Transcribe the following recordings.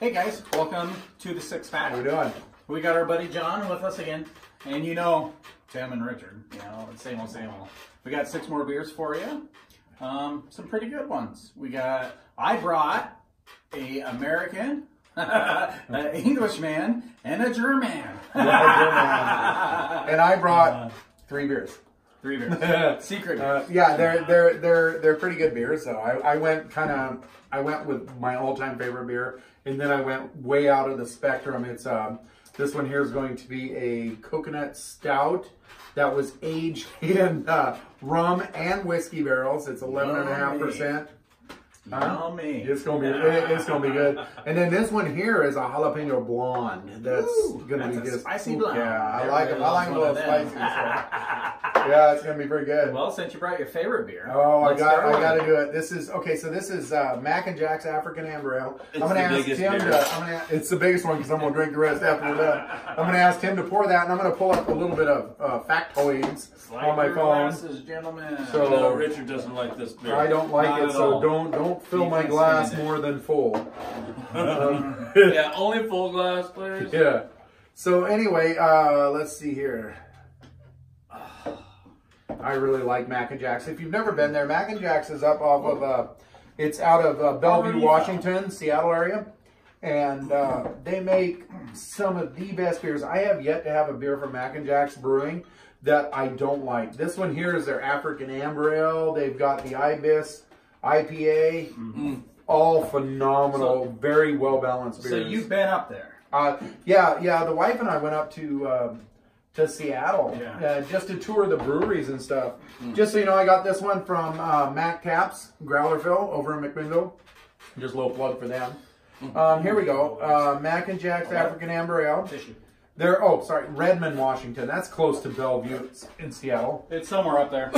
Hey guys, welcome to the Six Pack. How we doing? We got our buddy John with us again, and you know, Tim and Richard. You know, same old, same old. We got 6 more beers for you. Some pretty good ones. I brought a American, an Englishman, and a German. And I brought 3 beers. 3 beers. Secret beers. Yeah, they're pretty good beers. So I went with my all-time favorite beer, and then I went way out of the spectrum. It's this one here is going to be a coconut stout that was aged in rum and whiskey barrels. It's 11.5%. Yummy. It's gonna be good. And then this one here is a jalapeno blonde. That's gonna be good. Spicy blonde. Yeah, I like them. I like them a little spicy. So. Yeah, it's gonna be pretty good. Well, since you brought your favorite beer, I got to do it. This is okay. So this is Mac and Jack's African Amber Ale. I'm gonna ask Tim to. It's the biggest one because I'm gonna drink the rest after we're done. I'm gonna ask Tim to pour that, and I'm gonna pull up a little bit of factoids on my phone. Glasses, gentlemen. So no, Richard doesn't like this beer. I don't like it, so don't fill my glass more than full. Yeah, only full glass, please. Yeah. So anyway, let's see here. I really like Mac and Jack's. If you've never been there, Mac and Jack's is up off of, it's out of Bellevue, Washington, Seattle area. And they make some of the best beers. I have yet to have a beer from Mac and Jack's Brewing that I don't like. This one here is their African Amber Ale. They've got the Ibis IPA. Mm-hmm. All phenomenal, very well balanced beers. So you've been up there? Yeah. The wife and I went up to Seattle just to tour the breweries and stuff. Mm. Just so you know, I got this one from Mac Taps, Growlerville over in McMinnville. Just a little plug for them. Here we go. Mac and Jack's African Amber Ale. They're, Redmond, Washington. That's close to Bellevue in Seattle. It's somewhere up there.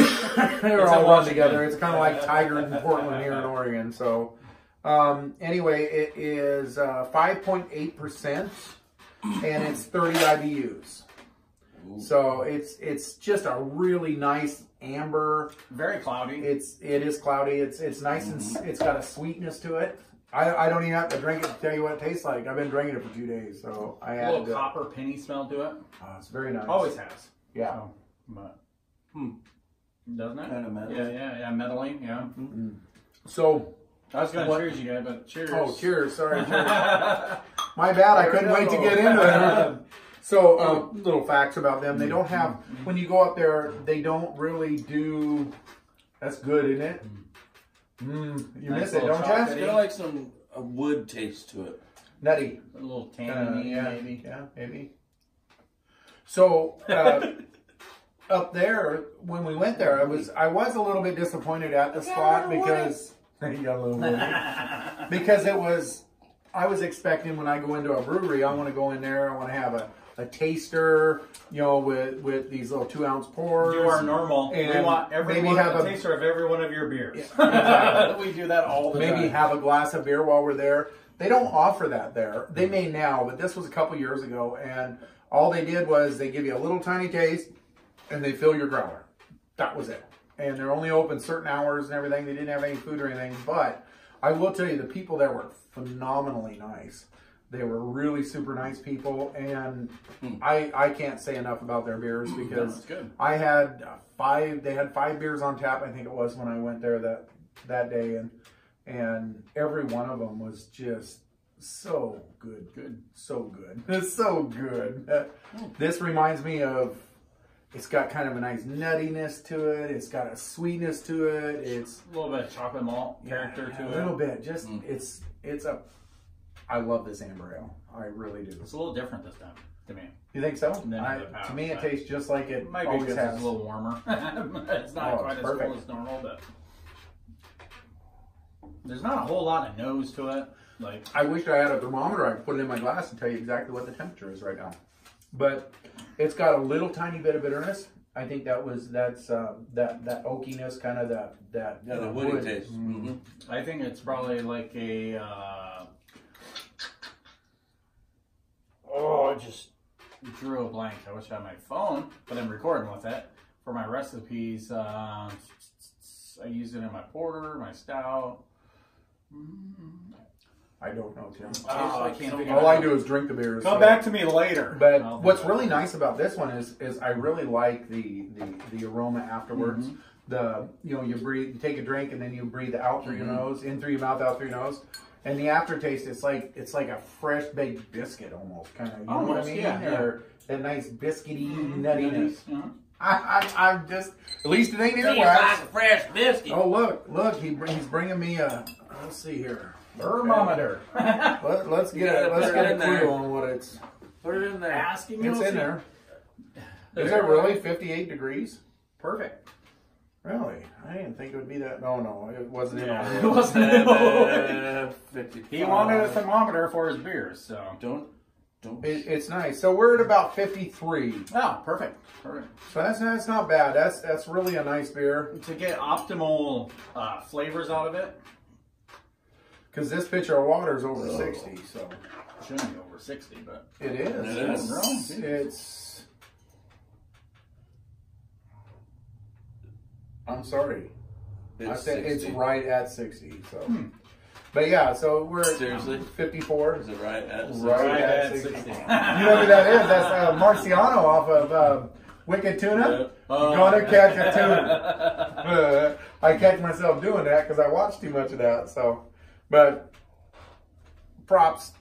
They're all run together. It's kind of like Tiger and Portland here in Oregon. So, anyway, it is 5.8%, and it's 30 IBUs. Ooh. So it's just a really nice amber. Very cloudy. It is cloudy. It's nice and it's got a sweetness to it. I don't even have to drink it to tell you what it tastes like. I've been drinking it for 2 days, so I had a little copper penny smell to it. It's very nice. Always has. Yeah. So, but, doesn't it? Kind of metal. Yeah, metalling. Yeah. Mm-hmm. So I was going to cheers you guys, but cheers. Oh, cheers! Sorry, cheers. My bad. I couldn't wait to get into it. So, little facts about them. They don't have, when you go up there, they don't really do, that's good, isn't it? You miss it, don't you? It's got like some wood taste to it. Nutty. A little tangy, maybe. Yeah, maybe. So, up there, when we went there, I was a little bit disappointed at the spot because, because I was expecting when I go into a brewery, I want to go in there, I want to have a taster, you know, with these little 2-ounce pours. You are normal. And we want everyone a taster of every one of your beers. Yeah, exactly. We do that all the time. Maybe have a glass of beer while we're there. They don't offer that there. They may now, but this was a couple years ago, and all they did was they give you a little tiny taste, and they fill your growler. That was it. And they're only open certain hours and everything. They didn't have any food or anything, but I will tell you, the people there were phenomenally nice. They were really super nice people, and I can't say enough about their beers because I had 5. They had 5 beers on tap, I think it was, when I went there that day, and every one of them was just so good, so good. It's so good. This reminds me of. It's got kind of a nice nuttiness to it. It's got a sweetness to it. It's a little bit of chocolate malt character to it. A little bit. Just I love this amber ale. I really do. It's a little different this time to me. You think so? To me, it tastes just like it always has. It's a little warmer. It's not quite as full as normal, but there's not a whole lot of nose to it. Like, I wished I had a thermometer. I could put it in my glass and tell you exactly what the temperature is right now. But it's got a little tiny bit of bitterness. I think that's that oakiness, kind of the woody taste. I think it's probably like a. I just drew a blank. I wish I had my phone, but I'm recording with it for my recipes. I used it in my porter, my stout. I don't know, Tim. Oh, I can't figure All it I out. do is drink the beers. Come so. back to me later. But I'll what's do really that. nice about this one is I really like the aroma afterwards. Mm-hmm. The you take a drink and then you breathe out through Mm-hmm. your nose, in through your mouth, out through your nose, and the aftertaste it's like a fresh baked biscuit almost kind of. You know what I Almost, mean? yeah. Or that nice biscuity Mm-hmm. nuttiness. Yeah. I'm just at least it ain't Tastes earwax. like a fresh biscuit. Oh look, he's bringing me a. Let's see here. Thermometer. Let's You get gotta put it a in there. clue on what it's. Put it in there. Asking It's you. in there. Is it really 58 degrees? Perfect. Really? I didn't think it would be that. No, it wasn't in Yeah, all. it wasn't. 55. He wanted a thermometer for his beers, so. Don't. It's nice. So we're at about 53. Oh, perfect. Perfect. So that's not bad. That's really a nice beer. To get optimal flavors out of it, Because this pitcher of water is over 60. So shouldn't be over 60, but it is. It is. It's. I'm sorry. I said 60. it's right at 60. So. But yeah, so we're at Seriously? 54. Is it right at Right at 60. 60. You know who that is? That's Marciano off of Wicked Tuna. Gonna catch a tuna. I catch myself doing that because I watch too much of that. So, but props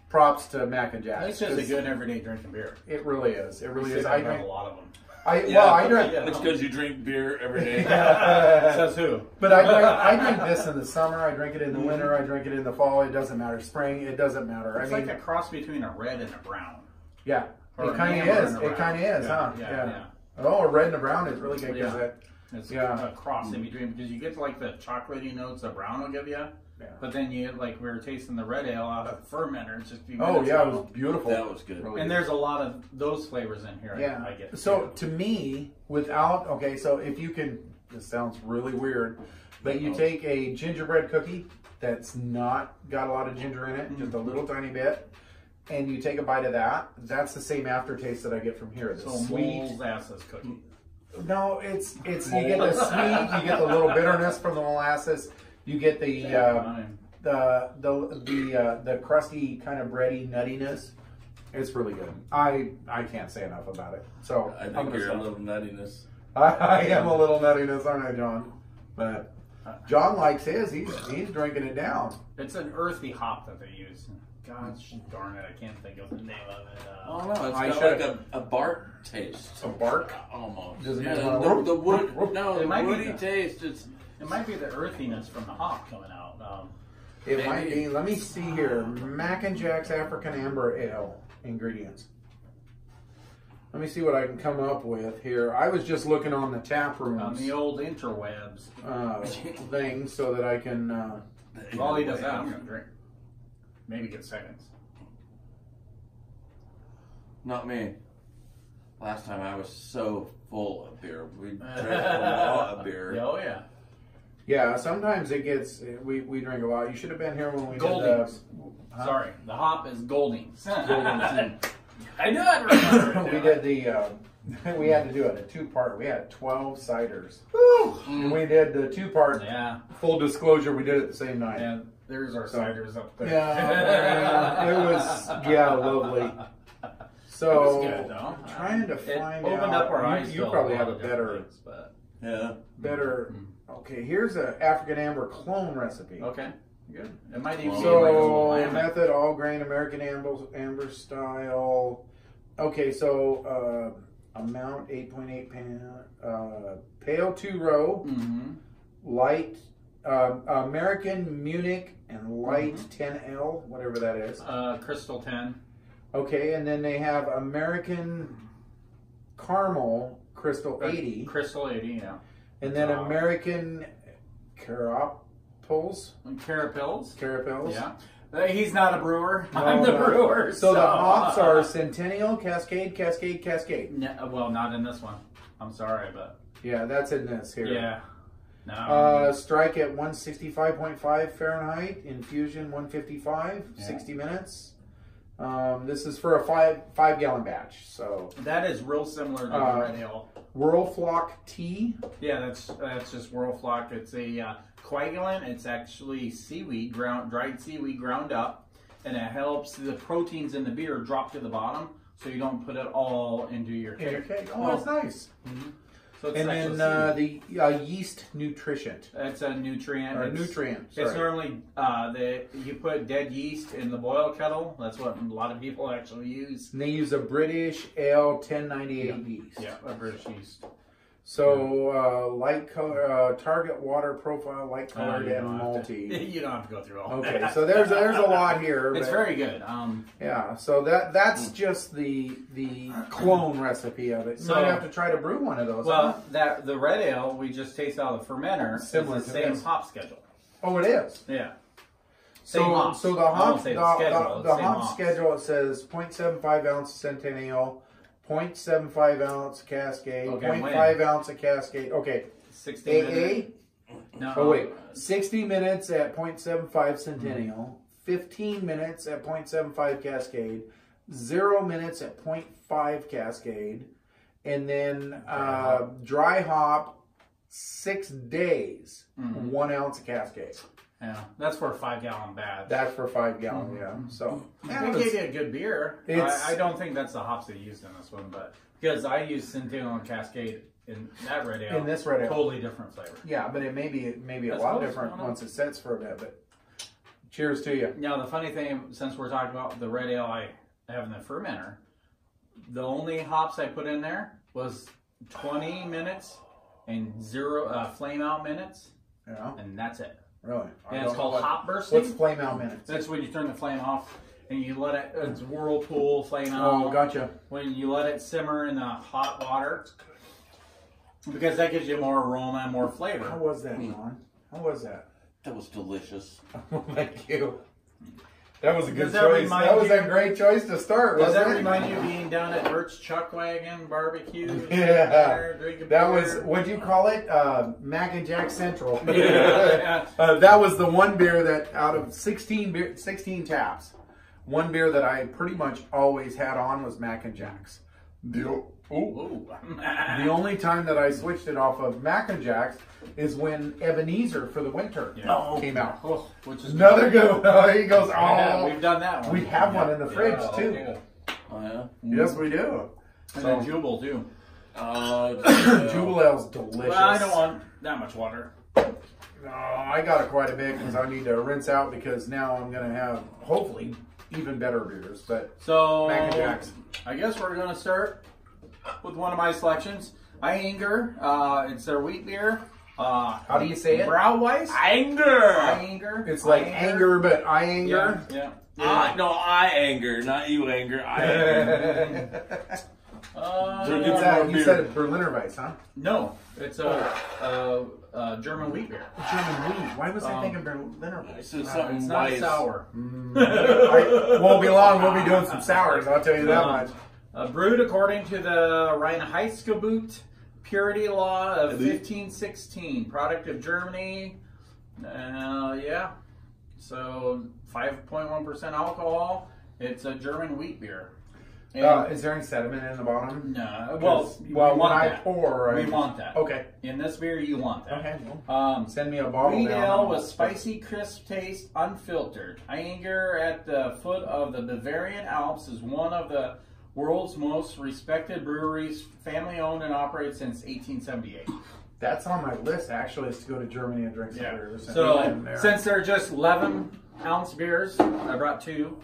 to Mac and Jack. It's just a good everyday drinking beer. It really is. It really is. I I drink drink. a lot of them. I drink. Yeah. It's because you drink beer every day. Says who? But I drink this in the summer. I drink it in the winter. I drink it in the fall. It doesn't matter. Spring. It doesn't matter. It's like a cross between a red and a brown. Yeah. Or It kind an amber of is. and a It kind of brown. is, Yeah, huh? yeah. Oh, a red and a brown is really good because Yeah. that. It's Yeah. a cross in between because you get like the chocolatey notes the brown will give you. Yeah. But then you like we were tasting the red ale out of the fermenter. It's just a few Oh minutes yeah, it ago. was beautiful. That was good. Really And good. there's a lot of those flavors in here. Yeah. I get. So to me, so if you can, this sounds really weird, but you take a gingerbread cookie that's not got a lot of ginger in it, just a little tiny bit, and you take a bite of that, that's the same aftertaste that I get from here. The so sweet. molasses cookie. No, it's you get the sweet, you get the little bitterness from the molasses, you get the crusty kind of bready nuttiness. It's really good. I can't say enough about it. So I I'm think gonna you're a stop. little nuttiness. I am a little nuttiness, aren't I, John? But John likes his. He's drinking it down. It's an earthy hop that they use. Gosh darn it, I can't think of the name of it. Oh no, it's I got should- like a bark taste. Some bark. Almost. Does it Yeah, have the wood. No, It the might be woody the- taste. It's It might be the earthiness from the hop coming out. It Maybe. might be. Let me see here. Mac and Jack's African Amber Ale ingredients. Let me see what I can come up with here. I was just looking on the tap On rooms the old interwebs. thing so that I can. While he does that, I'm gonna drink. Maybe get seconds. not me. Last time I was so full of beer. We drank a lot of beer. Oh yeah. Yeah, sometimes it gets. We drink a lot. You should have been here when we Goldings. did Sorry, the hop is Goldings. Goldings. I knew I'd remember. we did the. We had to do it a two-part. We had 12 ciders. And we did the two-part. Yeah. Full disclosure, we did it the same night. And there's our So- ciders up there. Yeah, it was lovely. So It was good, though. trying to It find opened out. up our eyes. You to probably lot have a of different better. things, but Yeah. Better. Okay, here's an African Amber clone recipe. okay, good. It might even be like a So little lemon. method all grain American amber style. Okay, so amount 8.8 pan. Pale 2 row, Mm-hmm. light American Munich and light 10L, whatever that is. Crystal 10. Okay, and then they have American Caramel Crystal 80, Crystal 80, yeah. and then American Carapils. And Carapils. Yeah. Yeah. He's not a brewer. No, I'm the no. brewer. So the hops are Centennial, Cascade. No, well, not in this one. I'm sorry, but Yeah, that's in this here. yeah. No. Strike at 165.5 Fahrenheit. Infusion 155, Yeah. 60 minutes. This is for a five gallon batch. So that is real similar to the red ale. Whirlflock tea. Yeah, that's just Whirlflock. It's a coagulant. It's actually seaweed dried seaweed ground up, and it helps the proteins in the beer drop to the bottom, so you don't put it all into your cake. Oh, that's nice. Mm-hmm. So it's And then the yeast nutrition. It's a nutrient. Or nutrient. It's normally you put dead yeast in the boil kettle. That's what a lot of people actually use. And they use a British Ale 1098 yeast. Yeah, a British yeast. So light color, target water profile, light colored and malty. You don't have to go through all that. Okay, so there's a lot here. It's very good. Yeah, so that's just the clone recipe of it. You might have to try to brew one of those. Well, the red ale we just tasted out of the fermenter. Similar is to the same this. hop schedule. Oh, it is. Yeah. So the hop schedule, schedule, it says 0.75 ounce Centennial, 0.75 ounce Cascade, Okay, 0.5 ounce of Cascade. Okay. 60 AA. minutes. No. Oh wait, 60 minutes at 0.75 Centennial, 15 minutes at 0.75 Cascade, 0 minutes at 0.5 Cascade, and then dry hop 6 days, 1 ounce of Cascade. Yeah, that's for a 5-gallon batch. That's for 5 gallon, yeah. So I gave you a good beer. I don't think that's the hops they used in this one, but because I used Centennial and Cascade in that red ale. In this red ale. Totally different flavor. Yeah, but it may be a lot different once it sets for a bit. But cheers to you. Now the funny thing, since we're talking about the red ale I have in the fermenter, the only hops I put in there was 20 minutes and 0 flame out minutes. Yeah. And that's it. Really? And it's called hop bursting. What's flame out minutes? That's when you turn the flame off and you let it, it's whirlpool flame out. Oh, gotcha. When you let it simmer in the hot water, because that gives you more aroma and more flavor. How was that, Ron? How was that? That was delicious. Thank you. That was a good Does that choice. remind That was you- a great choice to start, Does wasn't that it? remind you of being down at Bert's Chuck Wagon Barbecue? Yeah. There, drinking That beer? was, what'd you call it? Mac and Jack Central. Yeah. That was the one beer that, out of 16 taps, one beer that I pretty much always had on was Mac and Jack's. The only time that I switched it off of Mac and Jack's is when Ebenezer for the winter came out. Oh, which is Another good one. Oh, he goes, Yeah, we've done that one. we have one in the fridge too. Yeah. Oh yeah. Yes, we do. And then Jubal too. Jubal Ale's delicious. Well, I don't want that much water. No, I got it quite a bit because I need to rinse out because now I'm going to have, hopefully, even better beers. But So, Mac and Jack's. I guess we're going to start with one of my selections. Inger. It's their wheat beer. How do you say it? Brauweiss. Anger. It's like anger, but I anger. Yeah. No, I anger, not you anger. I anger. You said it Berliner Weiss, huh? No, it's a German wheat beer. German wheat. Why was I thinking Berliner Weiss? So something It's not wise. sour. Won't be long. We'll be doing some sours. I'll tell you that much. Brewed according to the Reinheitsgebot Purity Law of 1516. Product of Germany. Yeah. So 5.1% alcohol. It's a German wheat beer. Is there any sediment in the bottom? No. Well, we when want I that. pour, We want that. Okay. In this beer, you want that. Okay. Send me a bottle. Wheat down. ale with spicy, crisp taste, unfiltered. Inger at the foot of the Bavarian Alps is one of the world's most respected breweries, family owned and operated since 1878. That's on my list, actually, is to go to Germany and drink some beers. So, since they're just 11-ounce beers, I brought 2.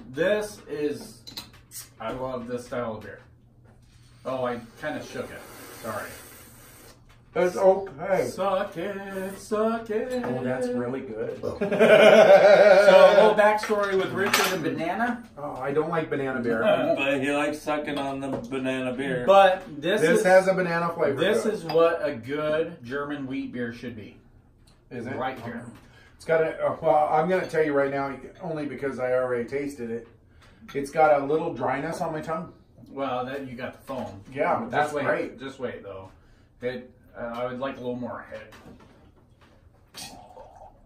This is, I love this style of beer. Oh, I kind of shook it. Sorry. It's okay. Suck it, suck it. Oh, that's really good. So, a little backstory with Richard and Banana. Oh, I don't like banana beer. But he likes sucking on the banana beer. But this has a banana flavor. This to it. is what a good German wheat beer should be. Is it? Right here. It's got a, well, I'm going to tell you right now, only because I already tasted it. It's got a little dryness on my tongue. Well, then you got the foam. Yeah, but that's wait, great. Just wait, though. I would like a little more head.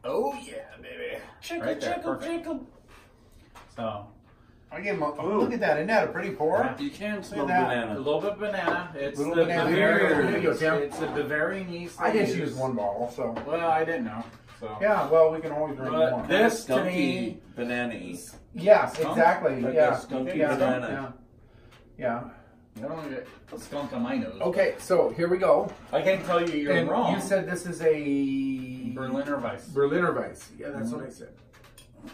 Oh, yeah, baby. Right there, perfect. So, I give him a, look at that. Isn't that a pretty pour? You can smell that. a banana. little bit of banana. It's Little the banana. Bavarian Here you go, yeast. Tim. It's the Bavarian yeast. I they just used one bottle, so. Well, I didn't know. So Yeah, well, we can always drink But more. this to Skunky me, banana-y. Yes, Skunk? exactly. Like yeah. a skunky yeah. banana. Yeah. I don't get a skunk on my nose. Okay, so here we go. I can't tell you you're And wrong. you said this is a Berliner Weiss, Berliner Weiss. Yeah, that's what I said.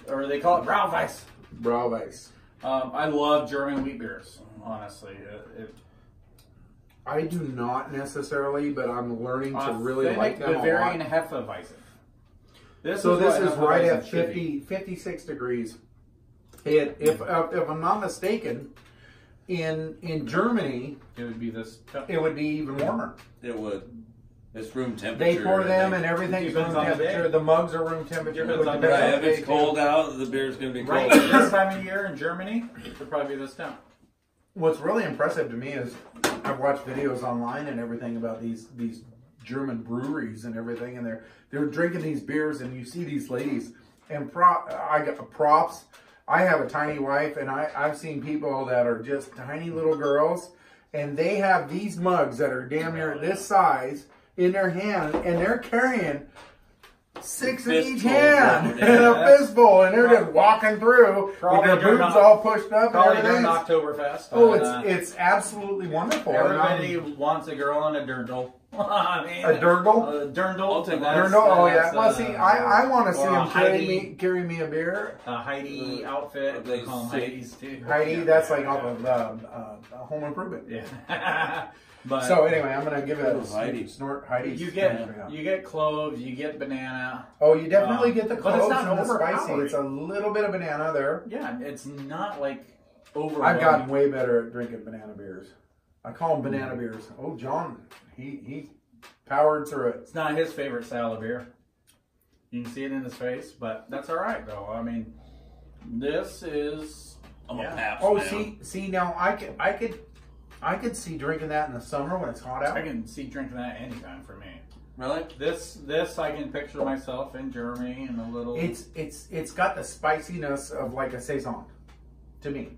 or they call it Brauweiss. Brauweiss. I love German wheat beers. Honestly, I do not necessarily, but I'm learning to really like them Bavarian a lot. Hefeweizen. This So this what is right Hefeweizen at should be. 56 degrees. And if I'm not mistaken, in Germany, It would be this. it would be even warmer. It would. It's room temperature. They pour them and everything's room Depends on the temperature. day. The mugs are room temperature. Depends on the Depends Right, on if the it's day, cold too. out, the beer's going to be Right, cold. this time of year in Germany, it'd probably be this temp. What's really impressive to me is I've watched videos online and everything about these German breweries and everything, and they're drinking these beers, and you see these ladies. And I got props. I have a tiny wife, and I've seen people that are just tiny little girls, and they have these mugs that are damn near this size in their hand, and they're carrying 6 in each Fistfuls, hand yeah. and a fistful, and they're just walking through with Probably their during boobs Oc- all pushed up and Probably during everything. Oktoberfest. Oh, but, it's absolutely wonderful. everybody wants a girl on a dirndl. I mean, A dirndl? A dirndl. I'll take That's- Dirndl? Oh yeah. that's, Well, see, I want to see or a him carry Heidi. me a beer. A Heidi outfit. They They call them say- Heidi's too. Heidi, Yeah, that's yeah, like yeah. off of Home Improvement. Yeah. But So anyway, I'm gonna give it a Heidi. snort. Heidi. you get cloves, you get banana. Oh, you definitely get the but it's cloves not and the spicy. overpowering. It's a little bit of banana there. Yeah, it's not like overwhelming. I've gotten way better at drinking banana beers. I call them banana beers. Oh, John, he powered through it. It's not his favorite style of beer. You can see it in his face, but that's all right though. I mean, this is. I'm Yeah. a Pabst Oh, man. see now I could see drinking that in the summer when it's hot out. I can see drinking that anytime for me. Really? This I can picture myself in Germany and a little. It's got the spiciness of like a saison, to me.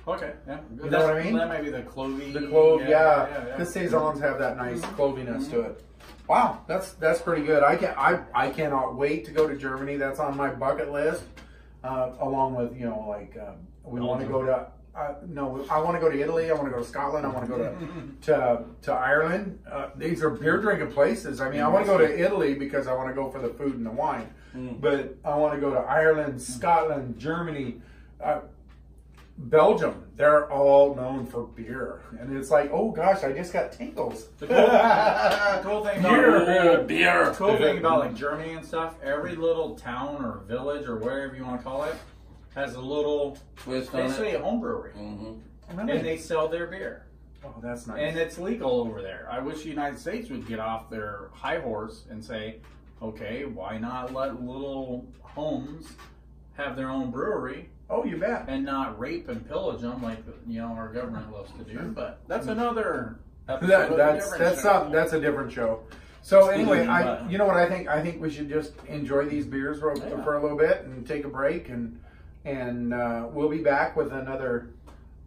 Okay, yeah. You know what I mean? That might be the clovey. The clove, yeah. yeah. The saisons have that nice cloviness to it. Wow, that's pretty good. I cannot wait to go to Germany. That's on my bucket list, along with we want to go to. No, I want to go to Italy. I want to go to Scotland. I want to go to Ireland. These are beer drinking places. I mean, I want to go to Italy because I want to go for the food and the wine. But I want to go to Ireland, Scotland, Germany, Belgium. They're all known for beer, and it's like, oh gosh, I just got tingles. The cool thing about Beer. The cool thing about like Germany and stuff, every little town or village or whatever you want to call it has a little Twist on basically it. a home brewery, and they sell their beer, Oh, that's nice. and it's legal over there. I wish the United States would get off their high horse and say, okay, why not let little homes have their own brewery Oh, you bet. and not rape and pillage them like our government loves to do? But that's another. That's a different show. So anyway, But- you know what I think? I think we should just enjoy these beers for a little bit and take a break, and we'll be back with another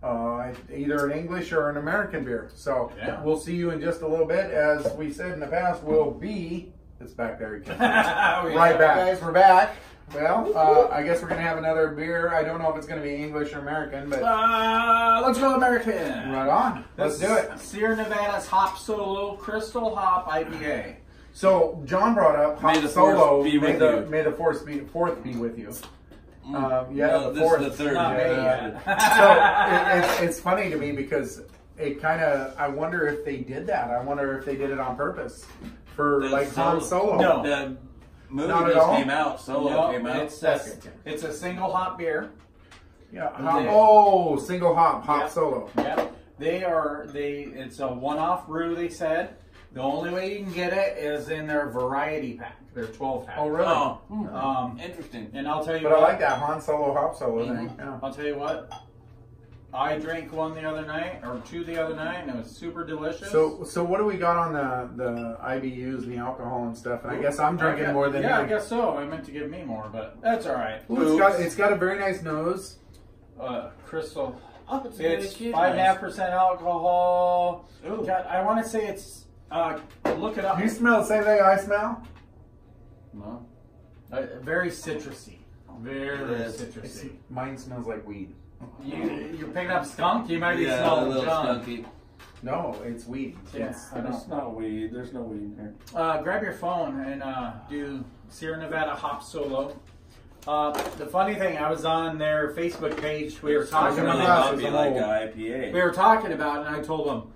either an English or an American beer. So we'll see you in just a little bit. As we said in the past, we'll be. It's back there again. Right back, guys. We're back. Well, I guess we're gonna have another beer. I don't know if it's gonna be English or American, but let's go American. right on. Let's do it. Sierra Nevada's Hop Solo Crystal Hop IPA. So John brought up May Hop the Solo. fourth be with you. May the fourth be with you. No, the fourth. this is the third. Not me Yeah. yet. So it's funny to me because it kind of. I wonder if they did that. I wonder if they did it on purpose for The like Han Solo. No. The movie Not at just all? came out. Solo No, came out. it's a single hop beer. Yeah. Single hop Yeah. Solo. Yep. It's a one-off brew, they said. The only way you can get it is in their variety pack, their 12 pack. Oh, really? Oh, interesting. And I'll tell you But what. I like that Han Solo Hop Solo thing. Yeah. I'll tell you what. I drank one the other night, or two the other night, and it was super delicious. So what do we got on the IBUs and the alcohol and stuff? And I guess I'm drinking more than Yeah, you. I guess so. I meant to give me more, but that's all right. Ooh, it's got a very nice nose. Crystal. Oh, It's 5.5% alcohol. Ooh. God, I want to say it's. Look it up. Do you smell the same thing I smell? No. Very citrusy. Very citrusy. Mine smells like weed. You're picking up skunk? You might be Yeah, a smelling little John. skunky. No, it's weed. Yeah, It's not weed. There's no weed in here. grab your phone and do Sierra Nevada Hop Solo. The funny thing, I was on their Facebook page. We were talking Really about. hoppy like an IPA. We were talking about it, and I told them,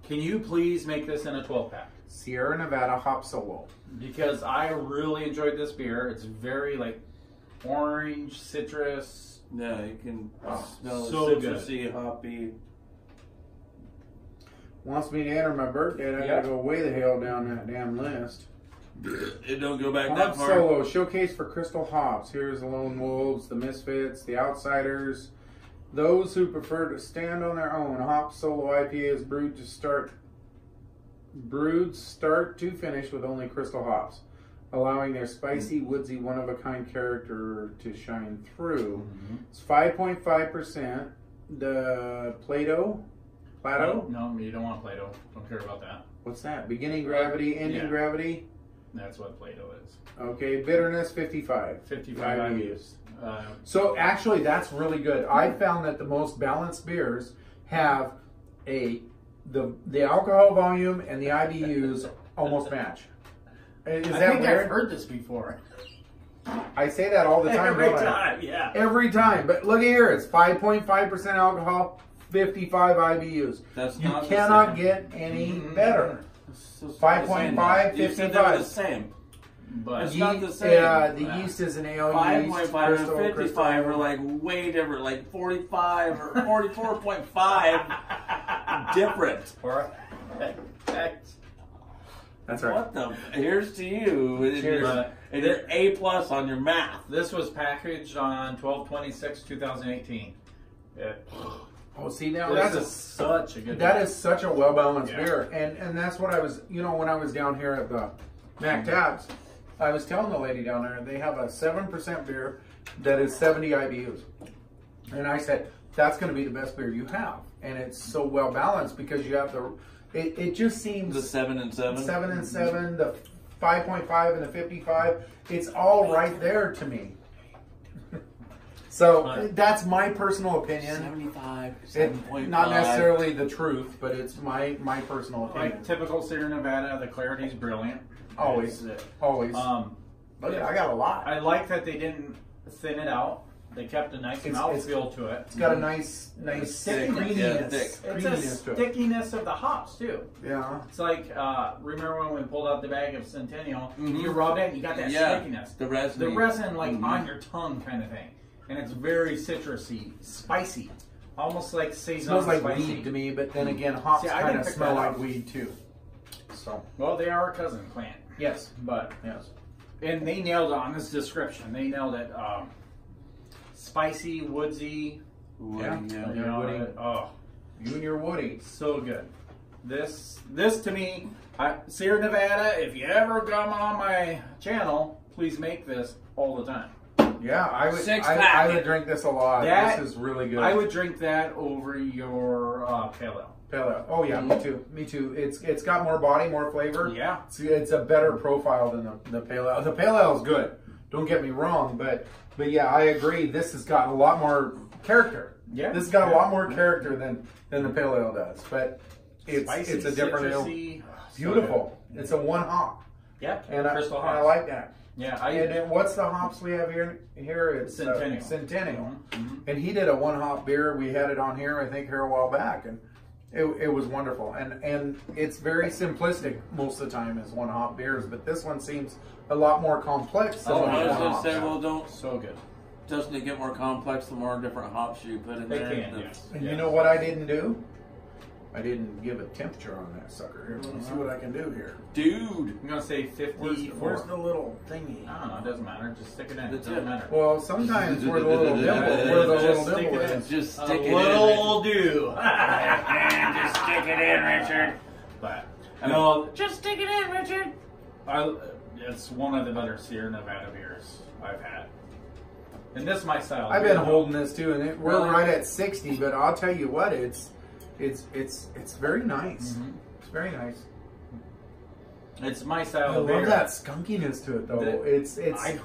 "Can you please make this in a 12-pack?" Sierra Nevada Hop Solo. Because I really enjoyed this beer. It's very like orange, citrus. Yeah, you can smell so the citrusy, hoppy. Wants me to enter my birthday, and I gotta go way the hell down that damn list. It don't go back that Hop far. Solo, showcase for Crystal Hops. Here's the Lone Wolves, the Misfits, the Outsiders. Those who prefer to stand on their own. Hop Solo IPA is brewed start to finish with only Crystal hops, allowing their spicy, woodsy, one-of-a-kind character to shine through. It's 5.5%. The Plato? No, you don't want Play-Doh. Don't care about that. What's that? Beginning gravity, ending Yeah. gravity. That's what Play-Doh is. Okay, bitterness 55. 55 IBUs. So actually, that's really good. I found that the most balanced beers have the alcohol volume and the IBUs almost match. Is I that think weird? I've heard this before. I say that all the time. Every don't I? time, yeah. Every time. But look at here, it's 5.5% alcohol, 55 IBUs. That's You not the cannot same. get any better. So it's 5.5, You said they were the 55. same. But It's not the same. Yeah, the yeast is an ale yeast. 5.5 Crystal, and 55 are like way different, like 45 or 44.5 different. That's right. What the? Here's to you. Cheers. And you're A+ on your math. This was packaged on 12/26/2018. Oh, see now This that's is such a good. that is such a well balanced Yeah. beer, and that's what I was. When I was down here at the Mac Tabs, I was telling the lady down there they have a 7% beer that is 70 IBUs, and I said that's going to be the best beer you have, and it's so well balanced because you have the. It just seems The 7 and 7. 7 and 7, the 5.5 and the 55. It's all right there to me. So that's my personal opinion. 75, It, 7.5. not necessarily the truth, but it's my personal opinion. Like typical Sierra Nevada, the clarity's brilliant. Always. It's, Always. But I got a lot. I like that they didn't thin it out. They kept a nice mouthfeel to it. It's got a nice thick, creaminess. yeah, thick. It's a Creaminess to it. stickiness of the hops too. Yeah. It's like remember when we pulled out the bag of Centennial? You rubbed it, and you got that stickiness. The resin. The resin, like on your tongue, kind of thing, and it's very citrusy, spicy, almost like saison. Smells like spicy. weed to me, but then again, hops See, I kind didn't of pick smell that like up. weed too. So Well, they are a cousin plant, yes, but yes. and they nailed it on this description. They nailed it. Spicy, woodsy. Yeah. You know, Woody. oh, You and your Woody. so good. This to me, Sierra Nevada. If you ever come on my channel, please make this all the time. Yeah, I would. Six-pack. I would drink this a lot. That- This is really good. I would drink that over your pale ale. Pale ale. Oh yeah, me too. Me too. It's got more body, more flavor. Yeah. It's a better profile than the pale ale. The pale ale is good. Don't get me wrong, but yeah, I agree. This has got a lot more character. Yeah. This has got a lot more character than the pale ale does. But it's Spicy, a different ale. citrusy, Beautiful. It's a one hop. Yeah. And Crystal I hops. like that. Yeah. And then what's the hops we have here? Here it's Centennial. Centennial. Mhm. And he did a one hop beer. We had it on here, I think, here a while back, and it was wonderful. And it's very simplistic most of the time as one hop beers, but this one seems a lot more complex than Oh, one I was hop. going to say, well, don't. So good. Doesn't it get more complex the more different hops you put in They there? can, yes. And you know what I didn't do? I didn't give a temperature on that sucker. Here, let me see what I can do here. Dude. I'm gonna say 54. Where's the little thingy? I don't know. It doesn't matter. Just stick it in. It That's doesn't it. matter. Well, sometimes where the little dimple, where the little Just stick dimple it in. is. Just A stick it in. little do. Just stick it in, Richard. But no, just stick it in, Richard. It's one of the better Sierra Nevada beers I've had. And this is my style. I've been holding this too, and we're Really? right at 60. But I'll tell you what, it's very nice. Mhm. It's very nice. It's my style I of beer. love that skunkiness to it, though. It's. I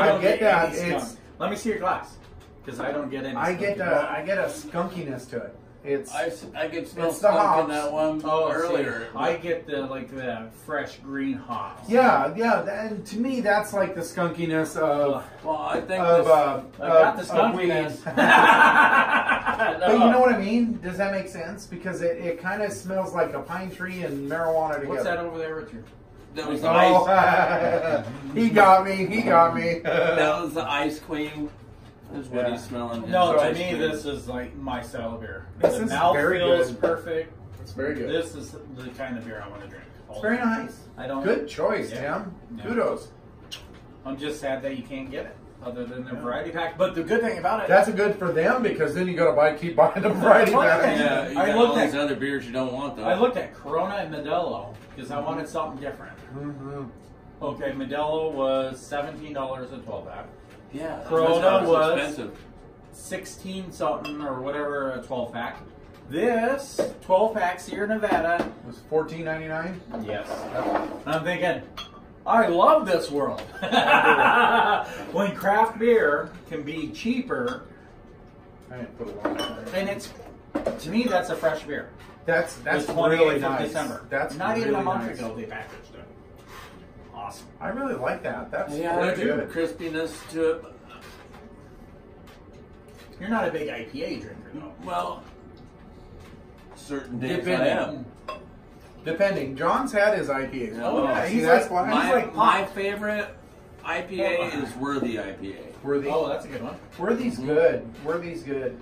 don't get that. any skunk. It's. Let me see your glass, because I don't get any. I get skunk. a skunkiness to it. It's. I could smell It's the skunk hops. in that one earlier. See, I get the fresh green hops. Yeah, and to me, that's like the skunkiness of. Well, I think Of, I got the of weed. skunkiness. But you know what I mean? Does that make sense? Because it kind of smells like a pine tree and marijuana together. What's that over there, Richard? that was the ice. Oh, he got me. He got me. That was the Ice Queen. Is what Yeah. he's smelling. No, His to Ice me, Queen. this is like my style of beer. This the is mouth very feels good. perfect. It's very good. This is the kind of beer I want to drink. It's very nice. I don't. Good choice, Yeah. Tim. Yeah. Kudos. I'm just sad that you can't get it, other than the variety pack. But the good thing about it, That's a good for them because then you got to keep buying the variety Well, pack. Yeah, you I got looked all at- these other beers you don't want though. I looked at Corona and Modelo because I wanted something different. Mm-hmm. Okay, Modelo was $17 a 12-pack. Yeah, Corona that's was- expensive. 16 something or whatever a 12-pack. This 12-pack Sierra Nevada. It was $14.99. Yes. And I'm thinking, I love this world. When craft beer can be cheaper, I didn't put a lot on there. and it's, to me, that's a fresh beer. That's The 28th really of nice. December. That's not even a really month nice. ago they packaged it. Awesome. I really like that. That's Yeah, really I do. good. Crispiness to it. You're not a big IPA drinker, though. Well, certain days Depending. I am. Depending. John's had his IPAs. Oh, yeah. See, He's that's like- why. he's like My pop. favorite IPA is Worthy IPA. Worthy. Oh, that's a good one. Worthy's good. Worthy's good.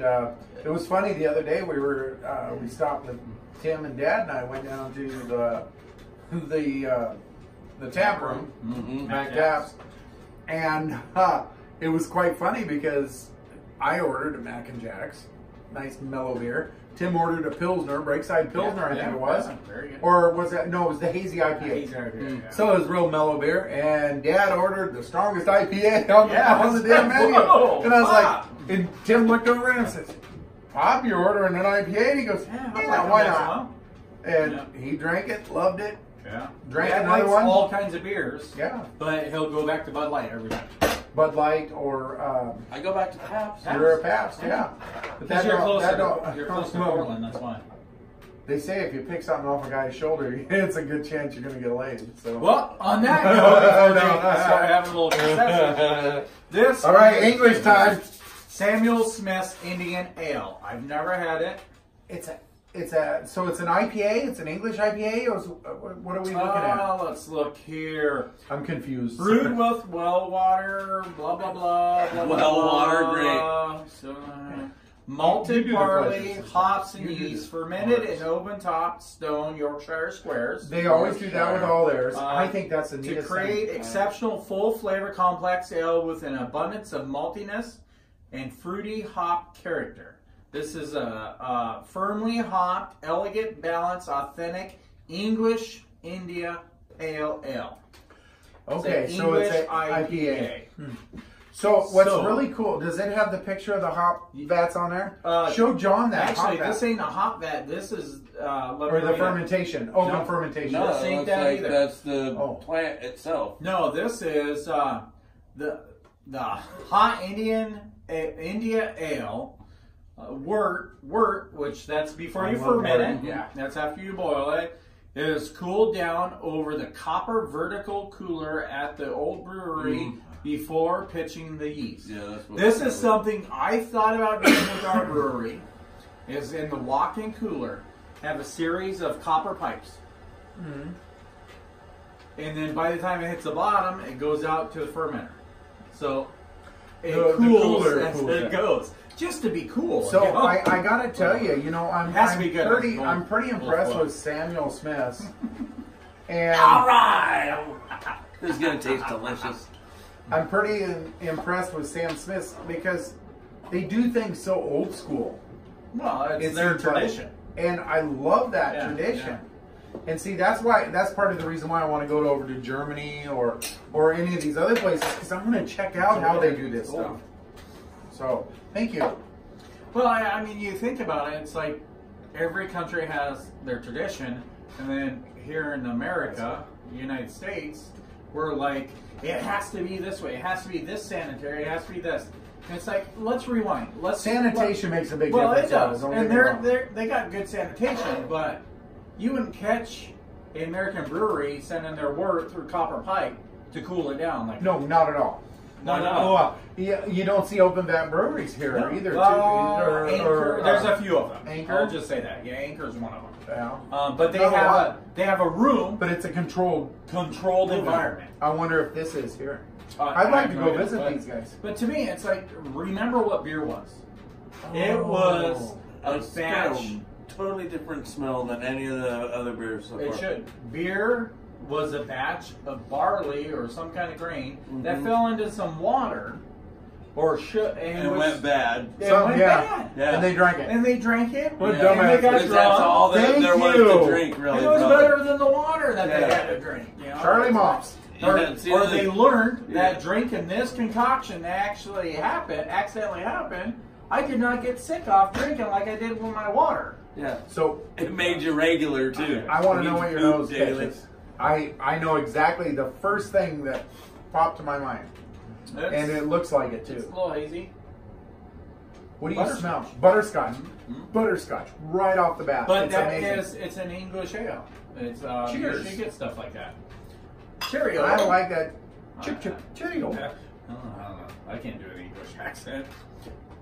It was funny the other day. We stopped with Tim and Dad, and I went down to the tap room, Mm-hmm. Mac Taps, and it was quite funny because I ordered a Mac and Jack's, nice mellow beer. Tim ordered a Pilsner, Breakside Pilsner, I think it was. Yeah, very good. Or was that? No, it was the Hazy IPA. Hazy IPA, yeah. So it was real mellow beer, and Dad ordered the strongest IPA on the damn menu. Whoa, And I was Pop. like, and Tim looked over and says, "Pop, you're ordering an IPA?" And he goes, Yeah, "Yeah, why not?" Well. And Yeah. he drank it, loved it. Yeah. Drank Dad another likes one? all kinds of beers. Yeah, But he'll go back to Bud Light every time. Bud Light or I go back to Pabst. you're a Pabst, yeah. But Because you're don't- closer, don't- you're close to Portland, that's why. They say if you pick something off a guy's shoulder, it's a good chance you're going to get laid. So. Well, on that note, before they start having a little concession, this All right, is English time. Samuel Smith's Indian Ale. I've never had it. So it's an IPA. It's an English IPA. Or what are we looking at? Let's look here. I'm confused. Brewed with well water, blah blah blah. blah Well blah, water, blah. So, You malted do the barley, questions. hops, and You do yeast, the fermented words. in open-top stone Yorkshire squares. They always do that with all theirs. I think that's the To neatest create thing. exceptional full flavor complex ale with an abundance of maltiness and fruity hop character. This is a firmly hopped, elegant, balanced, authentic English India Pale Ale. Okay, It's an so it's English an IPA. So what's really cool? Does it have the picture of the hop vats on there? Show John that Actually, hop this vat. ain't a hop vat. This is Or the fermentation, open No. fermentation. No. It ain't looks that like either. that's the Oh. plant itself. No, this is the hot India Ale. Wort, which that's before I you love ferment wort. it. Yeah, that's after you boil it. It is cooled down over the copper vertical cooler at the old brewery before pitching the yeast. Yeah, that's what This is something I thought about doing with our brewery. Is in the walk-in cooler have a series of copper pipes. And then by the time it hits the bottom, it goes out to the fermenter. So it The cools cooler as cools it it. goes. Just to be cool. So you know? I gotta tell you, I'm Has to be good. I'm pretty impressed Both. with Samuel Smith. And All right, this is gonna taste delicious. I'm pretty impressed with Sam Smith because they do things so old school. Well, it's It their seems like- tradition. And I love that Yeah, tradition. And see, that's part of the reason why I want to go over to Germany or any of these other places because I'm going to check out how they do this stuff. So, thank you. Well, I mean, you think about it, it's like every country has their tradition, And then here in America, United States, we're like, it has to be this way. It has to be this sanitary. It has to be this. And it's like, let's rewind. Sanitation makes a big well, difference. it does. Don't And get me wrong. they got good sanitation, but you wouldn't catch an American brewery sending their wort through copper pipe to cool it down. Like No, not at all. Not at Oh, all. you don't see open vat breweries here No. either. Anchor, there's a few of them. Anchor? I'll just say that. Yeah, Anchor's one of them. Yeah. But they Not a have lot. they have a room But it's a controlled environment. I wonder if this is here. I I'd like have to no go idea, visit but- these guys. But to me, it's like, remember what beer was. It was a It's got batch. a totally different smell than any of the other beers so It far. should. Beer was a batch of barley or some kind of grain that Mhm. fell into some water, and It went bad. It Some- went yeah. bad. Yeah. And they drank it. And they drank it. What and dumbasses. they got Because that's all drunk. Thank there was you. to drink, really. And it was brother. better than the water that they Yeah. had to drink. You know? Charlie Mops. Yeah, see, Or the- they learned that Yeah. drinking this concoction accidentally happened. I did not get sick off drinking like I did with my water. Yeah. So It made you regular, too. I want to You know need what your poop nose daily. catches. I know exactly the first thing that popped to my mind, and it looks like it It's too. a little hazy. What do you Butterscotch. smell? Butterscotch. Mhm. Butterscotch right off the bat. But it's that amazing. is, it's an English ale. It's Cheers. You should get stuff like that. Cheerio. I like that. Chip Uh, chip cheerio. I don't know. I can't do an English accent.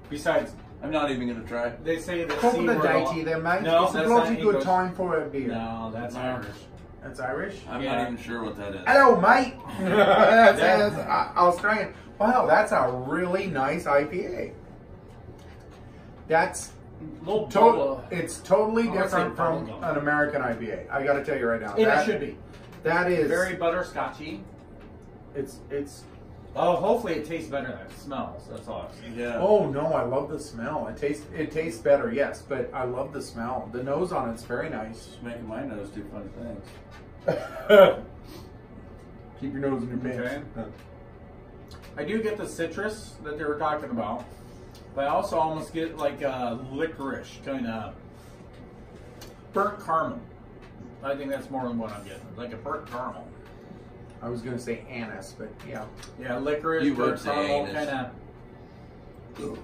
Besides, I'm not even going to try. they say the Couple C of word. dainty there, mate. No, it's a that's bloody not good English. time for a beer. No, that's No. Irish. That's Irish. I'm Yeah. not even sure what that is. Hello, mate. that's, Yeah. that's Australian. Wow, that's a really nice IPA. That's Little it's totally I wanna say different from bubblegum. an American IPA. I got to tell you right now. And that it should be That is very butterscotchy. It's. Oh, hopefully it tastes better than it smells. That's all. I'm saying. Yeah. Oh no, I love the smell. It tastes better, yes, but I love the smell. The nose on it's very nice. It's making my nose do funny things. Keep your nose in your pants. Okay. I do get the citrus that they were talking about, but I also almost get like a licorice kind of burnt caramel. I think that's more than what I'm getting, like a burnt caramel. I was gonna say anise, but yeah. Yeah, licorice, You would burnt say caramel, anise. kind of.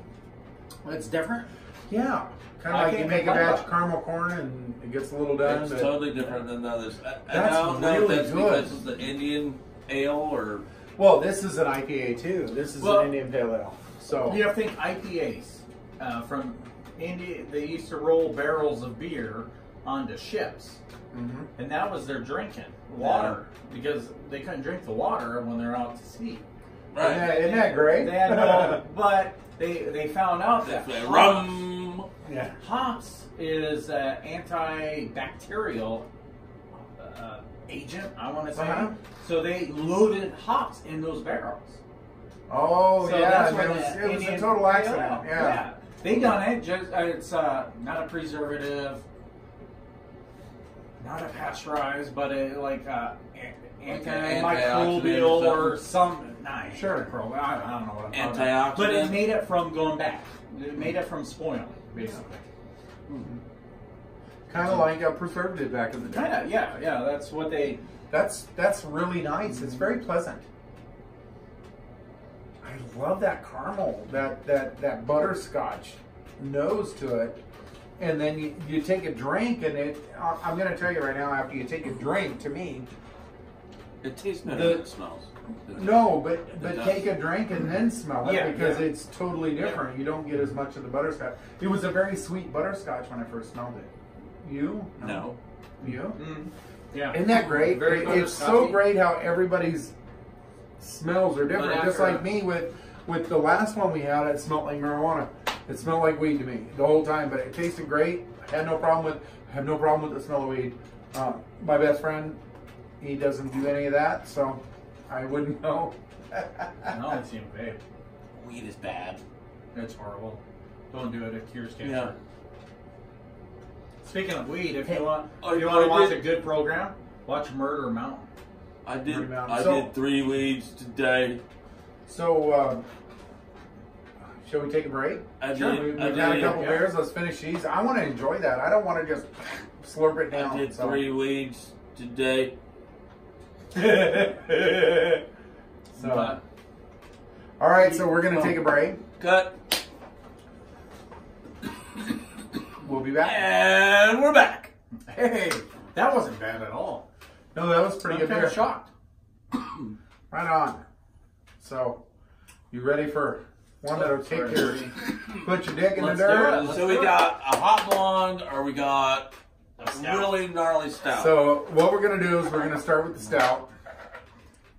It's different. Yeah. Kind I of like you can't make a complain batch about of caramel corn and it gets a little done. It's but totally different than the others. I That's don't know really if that's good. because of the Indian ale or... Well, this is an IPA too. This is Well, an Indian Pale Ale. So You have to think IPAs from India. They used to roll barrels of beer onto ships, Mhm. and that was their drinking water because they couldn't drink the water when they're out to sea. Isn't that great? They had no, but they found out that Definitely. hops, Rum! Yeah. hops is an antibacterial agent, I want to say. Uh-huh. So they loaded hops in those barrels. Oh So yeah, that's and where it the was a Indian total Pale accident. Ale. Yeah. They done it. Just it's not a preservative, not a pasteurized, but a antimicrobial antioxidant or or some. Nah, Sure. microbial. I don't know what I'm talking Antioxidant. about. But it made it from going bad. It made it from spoiling, basically. Kind of like a preservative back in the day. Kinda, yeah. That's what they. That's really nice. It's very pleasant. I love that caramel, that butterscotch nose to it. And then you take a drink and I'm going to tell you right now, after you take a drink, to me, It tastes better The- than it smells. no, but It does. take a drink and then smell it Yeah, because yeah. it's totally different. You don't get as much of the butterscotch. It was a very sweet butterscotch when I first smelled it. You? No. You? Yeah. Isn't that great? Very It's so butterscotchy. great how everybody's smells are different. But Just after- like me with the last one we had, it smelled like marijuana. It smelled like weed to me the whole time, but it tasted great. Had no problem with the smell of weed. My best friend, he doesn't do any of that, so I wouldn't know. No, it's him, babe. Weed is bad. That's horrible. Don't do it. It cures cancer. Yeah. Speaking of weed, if Hey, you want, I- if you want to I watch did- a good program, watch Murder Mountain. I did. Pretty much. I So- did 3 weeds today. So, Shall we take a break? I Sure. did. We've I had a did. couple beers. Let's finish these. I want to enjoy that. I don't want to just slurp it down. I did so. 3 weeks today. So. All right, so we're going to take a break. Cut. We'll be back. And we're back. Hey, that wasn't bad at all. No, that was pretty I'm good kind beer. of shocked. Right on. So, you ready for one that'll take your put your dick in Let's the do dirt? it. So we got a hot blonde, or we got A a stout. really gnarly stout. So, what we're going to do is we're going to start with the stout.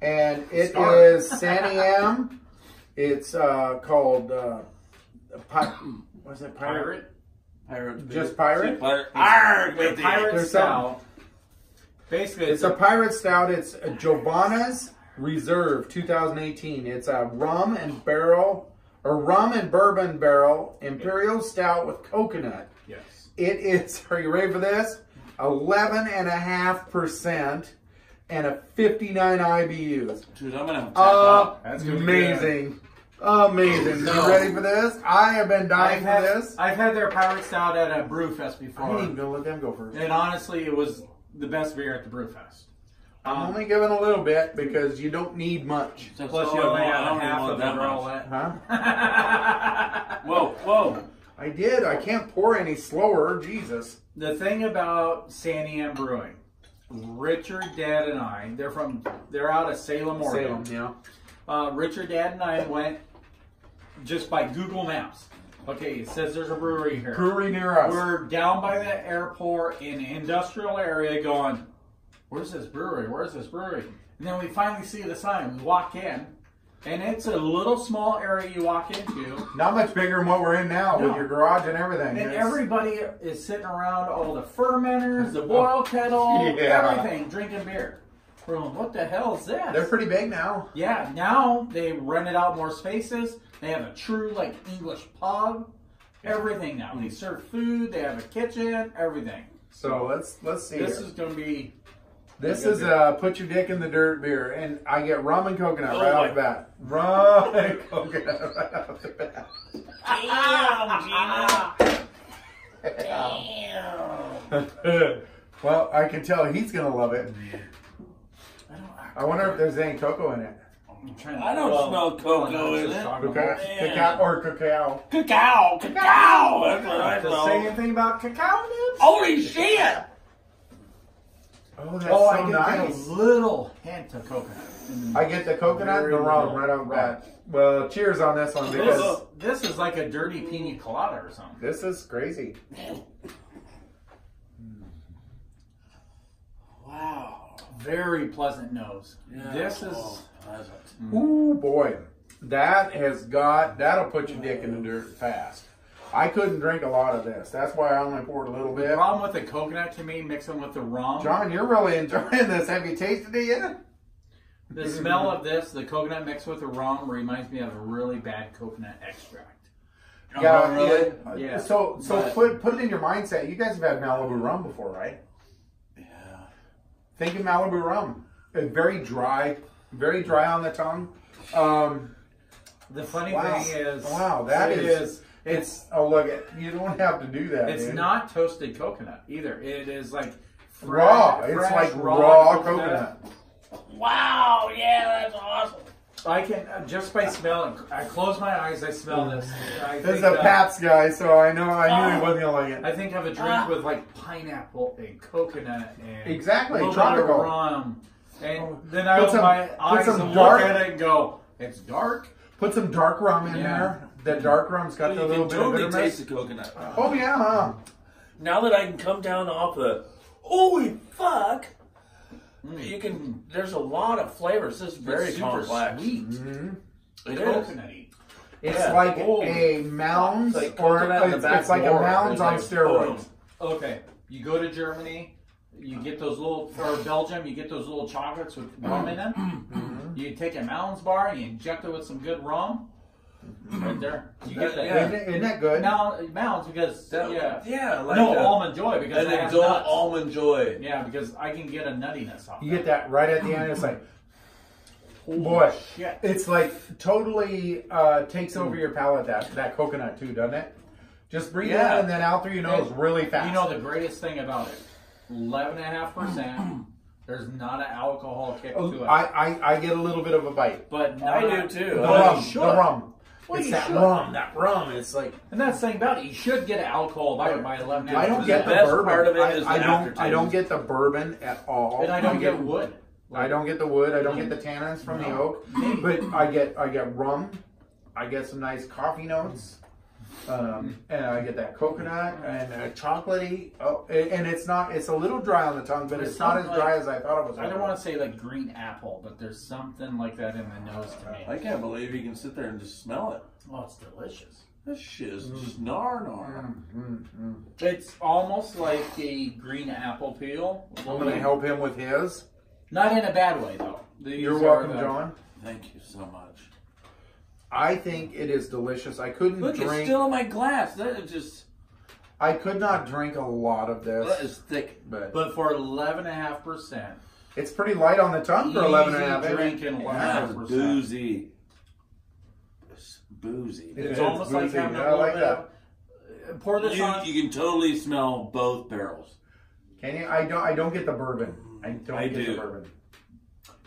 And it Start. is Sandy M. It's called, what's it, Pirate? Pirate. Just Pirate? Pirate. The Baby. pirate There's stout. Basically, It's a Pirate Stout. It's a Giovanna's Reserve 2018. It's a rum and bourbon barrel Imperial Stout with coconut. yes. It is, are you ready for this? 11.5% and a 59 IBUs. Dude, I'm gonna have to tap out. That's gonna be good. Amazing. Amazing. No. You ready for this? I have been dying for this. I've had their pirate stout at a brew fest I ain't before, even gonna let them go first. and honestly, it was the best beer at the brew fest. I'm only giving a little bit because you don't need much. That's Plus, all you I only want. I got don't even half want of that the roll much. Huh? Whoa, whoa. I did. I can't pour any slower. Jesus. The thing about Sandy M Brewing, Richard, Dad, and I, they're out of Salem, Oregon. Salem, yeah. Richard, Dad, and I went just by Google Maps. Okay, it says there's a brewery here. Brewery near us. We're down by the airport in an industrial area going, where's this brewery? Where's this brewery? And then we finally see the sign. We walk in, and it's a little small area you walk into. Not much bigger than what we're in now with No. your garage and everything. And It's- everybody is sitting around all the fermenters, the boil kettle, Yeah. everything, drinking beer. We're going, what the hell is this? They're pretty big now. Yeah, now they rented out more spaces. They have a true like English pub. Everything now. They serve food. They have a kitchen. Everything. So let's see. This here. is going to be. This good is beer. put your dick in the dirt beer, and I get rum and coconut Oh right my- off the bat. Rum and coconut right off the bat. Damn, Well, I can tell he's gonna love it. I wonder if there's any cocoa in it. I'm trying I don't smell cocoa in it. Cacao, Man. cacao or cacao. Cacao, cacao. That's what I To say smell. anything about cacao nibs? Holy shit! Oh, that's Oh, so I get nice. a little hint of coconut. I get the coconut and the Very rum little. right off the bat. Well, cheers on this one because This is like a dirty pina colada or something. this is crazy. Wow. Very pleasant nose. Yeah. This is. Oh, pleasant. Ooh boy, that'll put your dick in the dirt fast. I couldn't drink a lot of this. That's why I only poured a little The bit. problem with the coconut to me, mixing with the rum, John, you're really enjoying this. Have you tasted it yet? the smell of this, the coconut mixed with the rum, reminds me of a really bad coconut extract. Yeah, really? Yeah. So But- put it in your mindset. You guys have had Malibu rum before, right? Yeah. Think of Malibu rum. It's very dry on the tongue. The funny Wow. thing is, Wow, that it is- It's Oh look, you don't have to do that. it's dude. not toasted coconut either. It is like raw. fresh, It's like raw raw coconut. Wow, yeah, that's awesome. I can just by smelling. I close my eyes. I smell this. I This is think, a Pabst guy, so I knew he wasn't gonna like it. I think of a drink with like pineapple and coconut and Exactly, a little bit of tropical. rum. And Oh. then I Put open some- my put eyes some and dark- look at it and go, "It's dark." Put some dark rum in Yeah. there. That dark rum's got You the little can bit of totally bitterness. taste the coconut. Oh yeah, huh? Now that I can come down off the holy fuck, you can. There's a lot of flavors. This is very It's super complex. sweet, It is. coconutty. It's Yeah. like Oh. a Mounds, It's like or coconut in the it's like a back Mounds door. on It's like, steroids. Okay, you go to Germany, you get those little, or Belgium, you get those little chocolates with rum in them. You take a Mounds bar and you inject it with some good rum. Right there, you get that. Yeah. Isn't that good? Mounds because Yeah, like no a- almond joy because an it has adult nuts. almond joy. Yeah, because I can get a nuttiness off. You get that right at the end. It's like Boy, shit. it's like totally takes over your palate, that coconut too, doesn't it? Just breathe in and then out through your nose really fast. You know the greatest thing about it? 11.5%. There's not an alcohol kick to it. I get a little bit of a bite. But I do too. The rum. Well, it's you that should. rum. It's like, and that's the thing about it. You should get an alcohol by 11.5%. I don't get the best bourbon. part of it is the I aftertaste. don't get the bourbon at all. And I don't get wood. I don't get the wood. I don't get the tannins from the oak. But I get rum. I get some nice coffee notes. And I get that coconut and chocolatey. Oh, and it's a little dry on the tongue, but it's not as dry as I thought it was. I don't want to say like green apple, but there's something like that in the nose to me. I can't believe you can sit there and just smell it. Oh, it's delicious. This shit is just gnar. It's almost like a green apple peel. I'm going to help him with his. Not in a bad way, though. You're welcome, John. Thank you so much. I think it is delicious. I couldn't Look, drink. it's still in my glass. That is just. I could not drink a lot of this. That is thick. But for 11.5%, it's pretty light on the tongue for 11.5%. Drinking 11.5%. Boozy. It's boozy. It's almost like boozy. having I a like little that. bit. Pour this on. You can totally smell both barrels. Can you? I don't get the bourbon. I don't get do. the bourbon.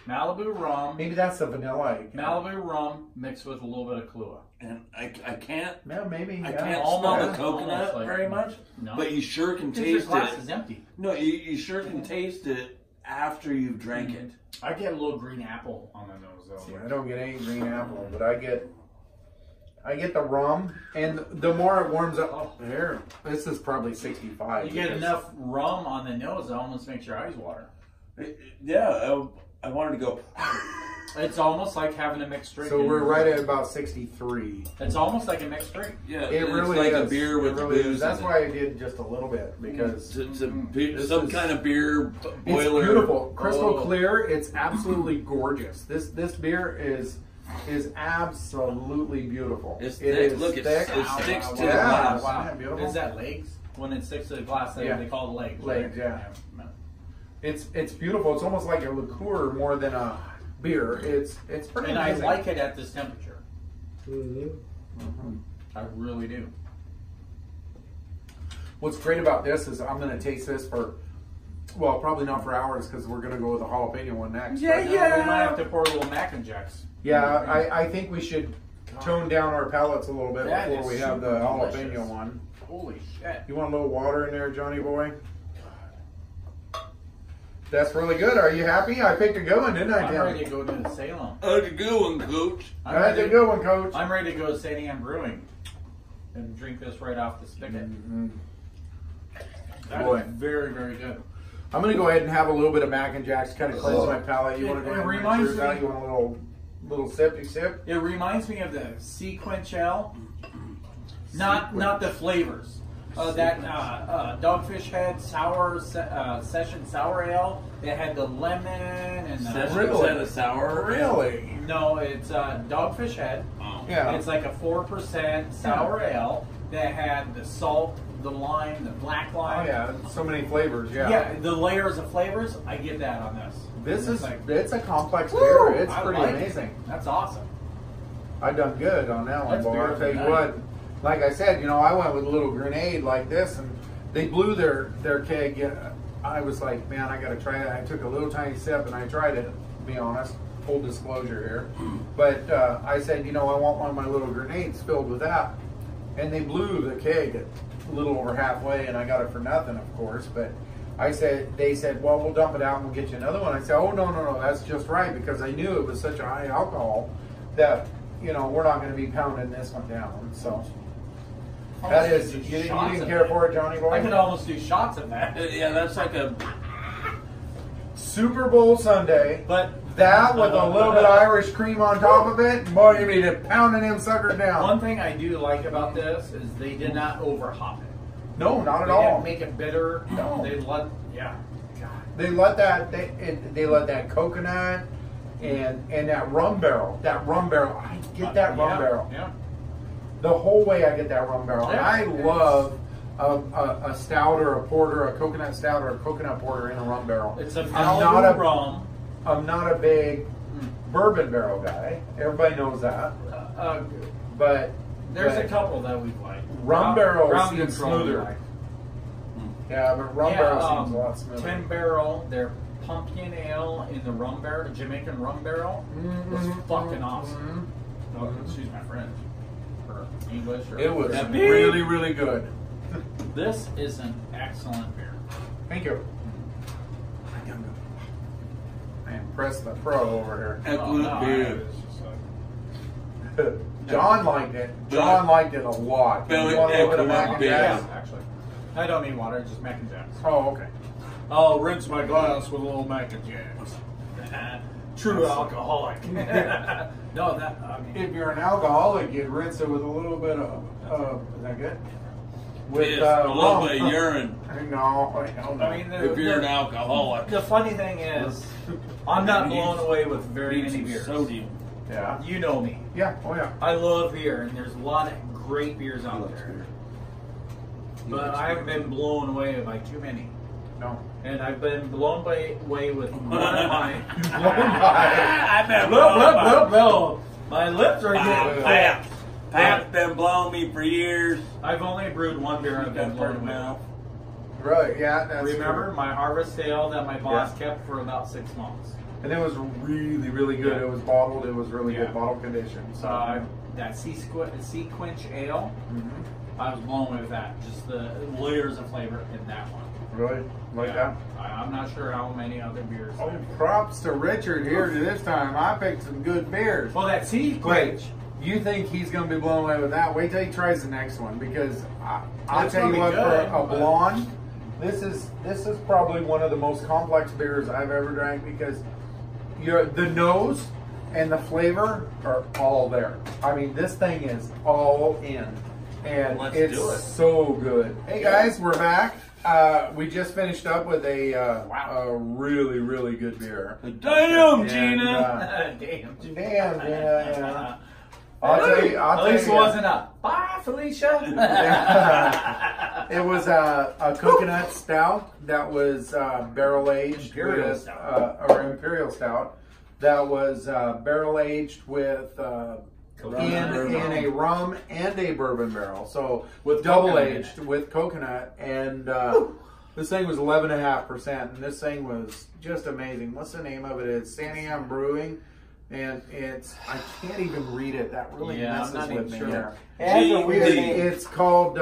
Malibu rum. Maybe that's the vanilla. Malibu rum mixed with a little bit of Kahlua. And I can't. Yeah, maybe. I yeah. can't Almost, smell the coconut almost like- very much. No. But you sure can Because your taste glass it. is empty. No, you sure can taste it after you've drank it. I get a little green apple on the nose, though. See, I don't get any green apple, but I get the rum, and the more it warms up. Here, this is probably 65. You get enough rum on the nose, it almost makes your eyes water. Yeah, I wanted to go. It's almost like having a mixed drink. So we're right at about 63. It's almost like a mixed drink. Yeah, It it's really like is. a beer with it really booze. is. That's in why I did just a little bit, because It's some This is- kind of beer it's boiler. beautiful, crystal Oh. clear. It's absolutely gorgeous. This beer is absolutely beautiful. It's It thick. is Look, it thick. sticks to the Yeah. glass. Wow. Yeah, beautiful. Is that legs? When it sticks to the glass, they call it legs. Legs, right? yeah. It's beautiful. It's almost like a liqueur more than a beer. It's pretty And amazing. I like it at this temperature. Mhm. I really do. What's great about this is I'm going to taste this for, well, probably not for hours because we're going to go with the jalapeno one next. Yeah, but- yeah. We might have to pour a little mac and jacks. Yeah, I think we should tone down our palates a little bit That before is we have the super jalapeno delicious. one. Holy shit. You want a little water in there, Johnny boy? That's really good. Are you happy? I picked a good one, didn't I, I'm Tim? ready to go to Salem. That's a good one, Coach. That's a good one, Coach. I'm ready to go to St. Anne Brewing and drink this right off the spigot. That Boy. is very, very good. I'm going to go ahead and have a little bit of Mac and Jacks, kind of cleanse my palate. You want to go It ahead and reminds rinse yours out? me- You want a little sip? You sip? It reminds me of the Sequential, not the flavors. That Dogfish Head sour session sour ale. It had the lemon and Session Really? set of sour. Really? no, it's Dogfish Head. Yeah. It's like a 4% sour ale that had the salt, the lime, the black Oh, lime. yeah. So many flavors, yeah. Yeah, the layers of flavors. I get that on this. This is, like, it's a complex woo, beer. It's I pretty like it. amazing. That's awesome. I done good on that one, That's boy. beer I'll of tell the you night. what. Like I said, I went with a little grenade like this, and they blew their keg. I was like, man, I got to try it. I took a little tiny sip, and I tried it, to be honest. Full disclosure here. But I said, I want one of my little grenades filled with that. And they blew the keg a little over halfway, and I got it for nothing, of course. But they said, well, we'll dump it out and we'll get you another one. I said, oh, no, that's just right, because I knew it was such a high alcohol that, we're not going to be pounding this one down. So that is, you didn't care for it, Johnny boy? I could almost do shots of that. Yeah, that's like a. Super Bowl Sunday. But That with a little bit of Irish cream on top of it, boy, you need to pounding them suckers down. one thing I do like about this is they did not overhop it. No, not at They all. didn't make it bitter. No. They let, yeah. God. They let that coconut and that rum barrel. That rum barrel. I get that rum Yeah, barrel. Yeah. The whole way I get that rum barrel. And Yeah, I it's- love a stout or a porter, a coconut stout or a coconut porter in a rum barrel. It's a I'm not Malibu a- rum. I'm not a big bourbon barrel guy. Everybody knows that. But there's a couple that we like. rum barrel Ground seems control we smoother. like. Yeah, but rum barrel seems a lot smoother. 10 barrel, their pumpkin ale in the rum barrel, Jamaican rum barrel, was fucking awesome. Oh, excuse my French. Or English. Or It was whatever. really, really good. This is an excellent beer. Thank you. I impressed the pro over here. Excellent beer. It's just like, John liked it. John liked it a lot. Billy, You want a little bit of excellent mac and beer. jacks? actually. I don't need water, just mac and jacks. Oh, okay. I'll rinse my glass with a little mac and jacks. True alcoholic. No, that, I mean, If you're an alcoholic, you'd rinse it with a little bit of, is that good? With Yes, a little rum. bit of urine. No. I mean, If you're an alcoholic. the funny thing is, I'm not blown away with very many beers. Sodium. Yeah. You know me. Yeah. Oh, yeah. I love beer, and there's a lot of great beers out there. But I haven't been blown away by too many. No. And I've been blown away with one of my... I've been Blah. My lips are getting fat. Pat's been blowing me for years. I've only brewed one beer I've been blown away with. Right. Yeah. That's Remember true. my harvest ale that my boss Yeah. kept for about 6 months? And it was really, really good. Yeah. It was bottled. It was really Yeah. good bottle condition. So. That sea quench ale, Mhm. I was blown away with that. Just the layers of flavor in that one. Really? Like Yeah. that? I'm not sure how many other beers. Oh, props to Richard here to this time. I picked some good beers. Well, that sea Wait, quench. you think he's going to be blown away with that? Wait till he tries the next one, because I'll It's tell you gonna what, be for good, a but- blonde, this is probably one of the most complex beers I've ever drank, because the nose and the flavor are all there. I mean, this thing is all in, and Let's it's do it. so good. Hey guys, we're back. We just finished up with a really, really good beer. Damn, And, Gina. Damn. Damn, yeah. I'll tell you. At least it wasn't a bye, Felicia. It was a coconut stout that was barrel aged Imperial with stout. or imperial stout that was barrel aged with in a rum and a bourbon barrel. So With double coconut in aged with coconut, and this thing was 11.5%, and this thing was just amazing. What's the name of it? It's Santiam Brewing. And I can't even read it. That really Yeah, I'm messes not with even me sure. here. It has a weird name. It's called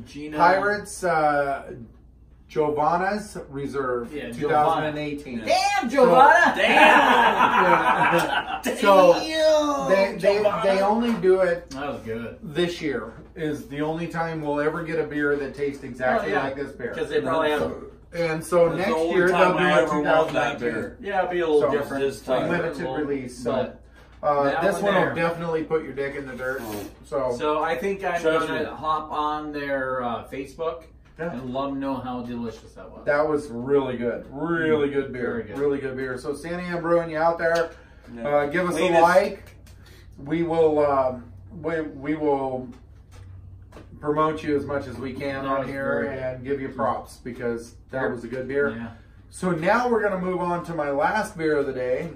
Gina. Pirates Giovanna's Reserve Yeah, 2018. Damn, Giovanna. Damn. So they only do it That was good. this year. Is the only time we'll ever get a beer that tastes exactly like this beer. Because they probably have. And so That's the next only year time they'll I do a ever want that 2019. beer. Yeah, it'll be a little So, different. this time. Limited release. So But that this one will there. definitely put your dick in the dirt. So So I think I'm Trust going me. to hop on their Facebook Yeah. and let them know how delicious that was. that was really good. Really good beer. Very good. Really good beer. So Santiam Brewing, you out there, Yeah. give us Cleanest- a like. We will we will promote you as much as we can That on was here very good. and give you props, because that was a good beer. Yeah. So now we're going to move on to my last beer of the day.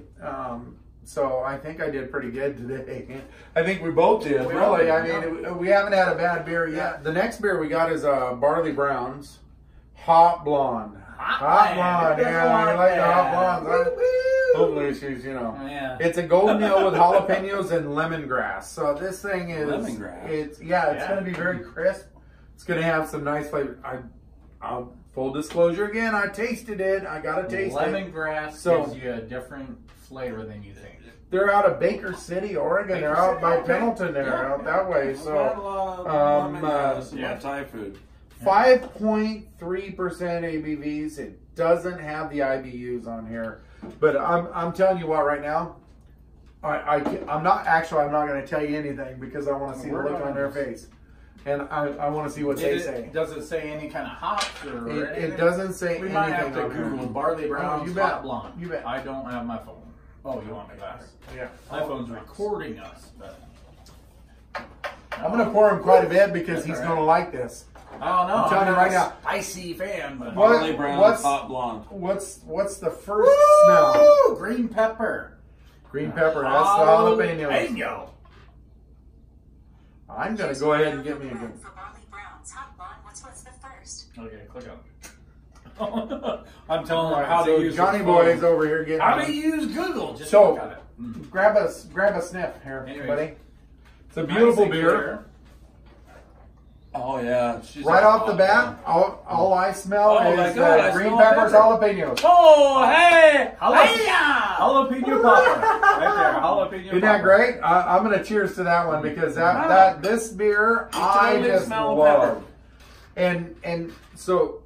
So I think I did pretty good today. I think we both did, We really. all did, I mean, we haven't had a bad beer yet. The next beer we got is Barley Brown's Hot Blonde. Hot blonde, yeah, you like the hot blondes. Huh? Hopefully she's, Yeah. It's a golden ale with jalapenos and lemongrass. So this thing is, Lemongrass? it's Yeah. going to be very crisp. It's going to have some nice flavor. I'll full disclosure again, I tasted it. I got to taste it. Lemongrass So- gives you a different flavor than you think. They're out of Baker City, Oregon. They're out by Pendleton there, out that way. So yeah, Thai food. 5.3% ABVs. It doesn't have the IBUs on here, but I'm telling you what, right now, I'm not going to tell you anything, because I want to see the look on their face, and I want to see what they say. Does it say any kind of hops or anything? It doesn't say We anything might have to on here. Google Barley Brown's you bet. Hot Blonde. You bet. I don't have my phone. Oh, you want my glass? Yeah. My phone's recording us. But I'm going to pour him quite a bit, because That's he's all right. going to like this. I don't know. I'm telling you not right a now. Spicy fan, but What? Barley Brown's what's- Hot Blonde. What's the first smell? Woo! Green pepper. Green pepper. That's the jalapenos. Jalapeno. I'm gonna go ahead and get me a good. For barley browns, hot blonde. What's the first? Okay, click on. I'm telling her how So to use Johnny the Boy's phone. over here getting. How to use Google. Just So, look at it. grab a sniff here, Anyways. buddy. It's a beautiful Nice and beer. clear. Oh yeah. She's Right like, off the bat, all I smell Oh my is God, I green smell peppers, pepper. jalapenos. Oh hey! Jalapeno popper. Right there. Jalapeno Isn't that great? I'm gonna cheers to that one because this beer I totally just smell love. pepper. And so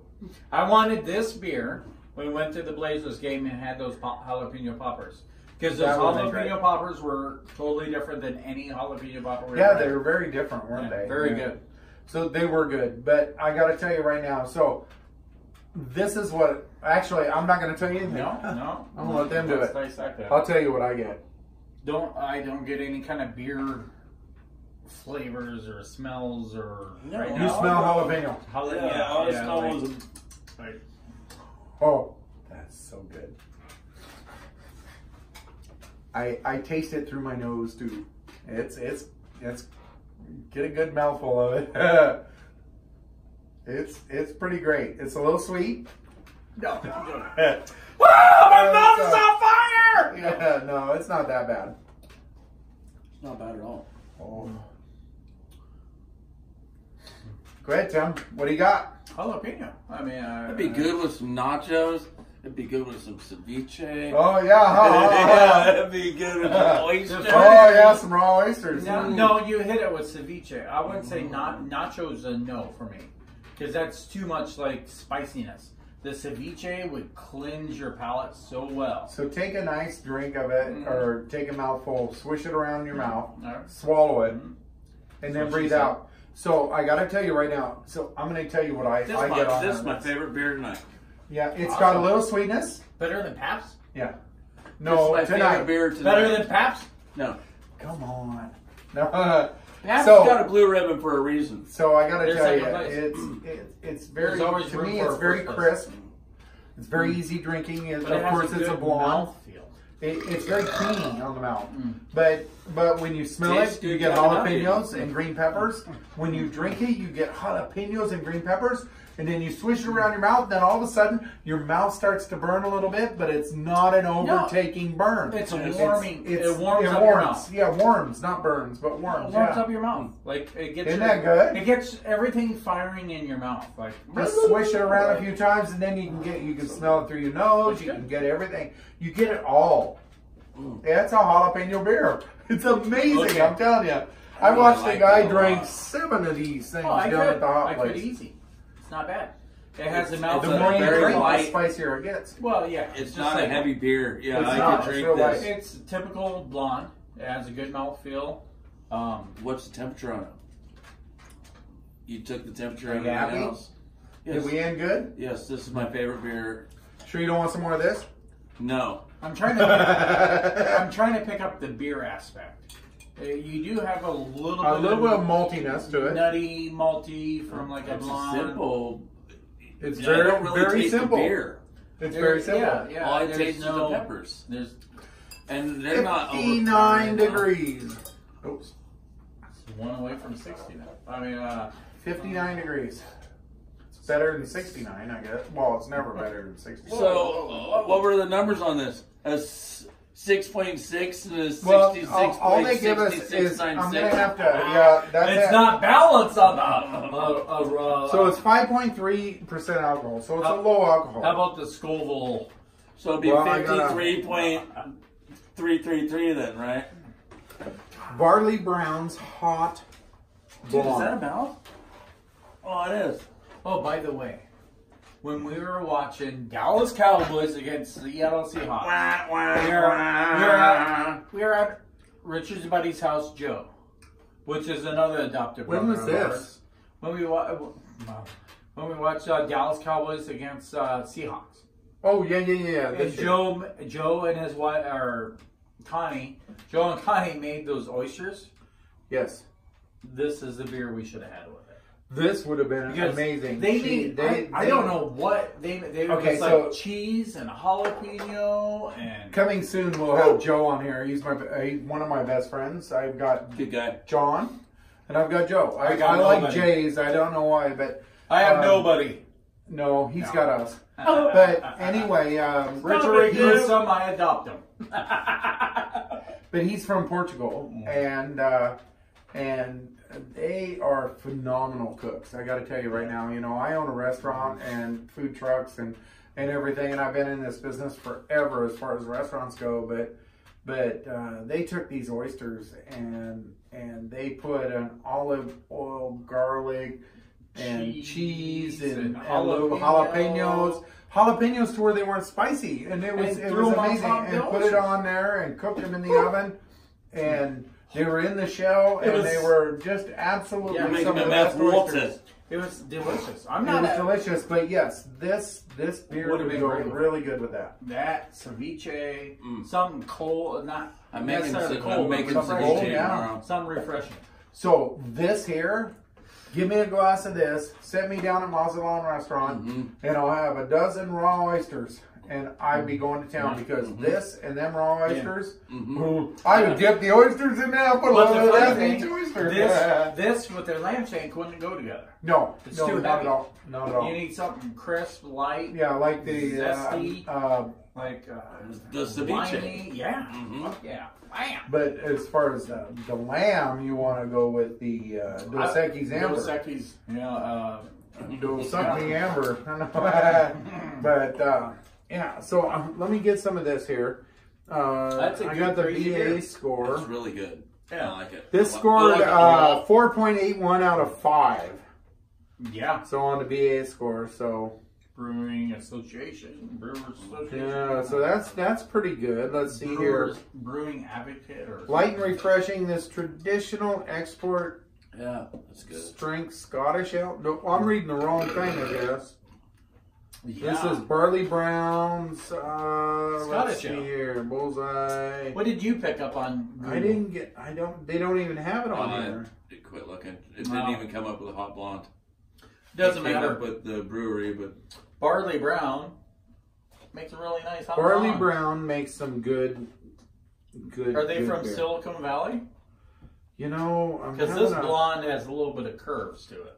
I wanted this beer when we went to the Blazers game and had those jalapeno poppers. Because those That would've been great. jalapeno poppers were totally different than any jalapeno popper. yeah, they were very different, weren't they? Very Yeah. good. So they were good, but I got to tell you right now. So this is what. Actually, I'm not going to tell you anything. No. I'm gonna let them do Let's it. dissect that. I'll tell you what I get. I don't get any kind of beer flavors or smells or. No. right You You now. smell jalapeno. Yeah, all I smell like- was like- Oh, that's so good. I taste it through my nose too. It's get a good mouthful of it. It's pretty great. It's a little sweet. No. Whoa! My mouth is on fire! Yeah, no, it's not that bad. It's not bad at all. Oh. Go ahead, Tim. What do you got? Jalapeno. I mean, It'd be good with some nachos. It'd be good with some ceviche. Oh yeah, Yeah, it'd be good with some oysters. Oh yeah, some raw oysters. No, you hit it with ceviche. I wouldn't say nachos a no for me, because that's too much like spiciness. The ceviche would cleanse your palate so well. So take a nice drink of it, or take a mouthful, swish it around in your mouth, All right. swallow it, and That's then what breathe she said. out. So I got to tell you right now. So I'm going to tell you what I get on This is it. my favorite beer tonight. Yeah, it's got a Awesome. little sweetness. Better than Pabst? Yeah. This No, is my tonight. favorite beer tonight. Better than Pabst? No. Come on. No. Pabst's So- got a blue ribbon for a reason. So I got to There's tell you, second place. it's very There's always to room me. for It's a very first place. crisp. It's very easy drinking. It, But of it has course, a it's a good blonde. mouthfeel. It's very creamy on the mouth. But when you smell Tastes it, good you get coming out. jalapenos and green peppers. When you drink it, you get jalapenos and green peppers. And then you swish it around your mouth. Then all of a sudden, your mouth starts to burn a little bit, but it's not an overtaking burn. It's a warming. It It warms up warms. your mouth. Yeah, warms, not burns, but It warms. warms Yeah. up your mouth. Like it gets. Isn't that good? It gets everything firing in your mouth. Like Just swish it around a few times, and then you can smell it through your nose. That's You good. can get everything. You get it all. It's a jalapeno beer. It's amazing. Okay. I'm telling you. I really watched like a guy that a drink lot. 7 of these things Oh, I down could. at the hot I could place. easy. It's not bad. It has a It's mouth. The a more you very drink, the light- spicier it gets. Well, yeah. It's just not like a heavy beer. Yeah, It's I not. could It's drink real this. light. It's typical blonde. It has a good mouthfeel. What's the temperature on it? You took the temperature Are on you everything happy? else? Did Yes. we end good? Yes, this is my favorite beer. Sure you don't want some more of this? No. I'm trying to pick up the beer aspect. You do have a little A bit little bit of of maltiness to it. nutty, malty from like a It's blonde. simple. It's I very, don't really very taste simple. the beer. It's very simple. Yeah, yeah. All I there's taste is the no- peppers. There's And they're not 59 overpowering. degrees. Oops. it's one away from 60 now. I mean, 59 degrees. It's better than 69, I guess. Well, it's never better than 69. So, what were the numbers on this? A 6.6 and a 66.6696. Well, all they give us is, I'm going to have to, yeah, that's it's it. not balanced on the. So it's 5.3% alcohol, so it's a How- low alcohol. How about the Scoville? So it'd be Well, I gotta- 53.333 then, right? Barley Brown's Hot Dude, is that Blonde. about? Oh, it is. Oh, by the way, when we were watching Dallas Cowboys against Seattle Seahawks, we were at Richard's buddy's house, Joe, which is another adopted When brother was of this? ours. When we watched Dallas Cowboys against Seahawks. Oh, yeah. And This year. Joe and his wife, or Connie, Joe and Connie made those oysters. Yes. This is the beer we should have had with it. This would have been Because amazing. I don't know what they Okay, just so- like cheese and jalapeno and Coming soon, we'll have Joe on here. He's one of my best friends. I've got Good guy. John, and I've got Joe. I got like nobody. Jay's. I don't know why, but I have nobody. no, he's No. got us. But anyway, Richard needs some, I adopt him. but he's from Portugal, and they are phenomenal cooks. I got to tell you right now. You know, I own a restaurant and food trucks and everything, and I've been in this business forever as far as restaurants go. But they took these oysters and they put an olive oil, garlic, and cheese and jalapenos. Jalapenos to where they weren't spicy, and it was threw them on amazing. top of And the put it oysters. on there and cooked them in the oven, and they were in the shell, and was- they were just absolutely Yeah, Making some of the the best best oysters. waltzes. It was delicious. It was delicious, but yes, this beer Would've would been go great with really good with that. that ceviche, something cold, not I'm making necessarily some, cold, I'm but making something some cold, ceviche yeah. tomorrow. Something refreshing. So this here, give me a glass of this, set me down at Mazatlan Restaurant, and I'll have a dozen raw oysters, and I'd be going to town because this and them raw oysters, I would dip the oysters in there, put a But little the of that funny in each thing, oyster. this with their lamb shank wouldn't go together. No, It's no, too not heavy. at all. Not at all. You need something crisp, light, Yeah, like the Zesty. like The ceviche. winey. Yeah, fuck yeah, bam. but as far as the lamb, you want to go with the Dos Equis Amber. Dos Equis, yeah. Dos Equis Amber. But yeah, so let me get some of this here. That's a I good got the crazy BA beer. score. It's really good. Yeah. I like it. This I scored like it a lot. 4.81 out of 5. Yeah. So on the BA score, so Brewing Association, Brewers Association. yeah, so that's pretty good. Let's see Brewers, here. Brewing Advocate or Light and refreshing. This traditional export Yeah, that's good. strength Scottish ale. No, I'm reading the wrong thing, I guess. yeah. This is barley browns. Let's Scottish see ale. here. Bullseye. What did you pick up on Google? I didn't get. They don't even have it on I here. quit looking. It didn't No. even come up with a hot blonde. Doesn't It came matter. up with the brewery, but Barley Brown makes a really nice hot Barley blonde. brown makes some good. Are they good from beer. Silicon Valley? You know, I'm Because having this a- blonde has a little bit of curves to it.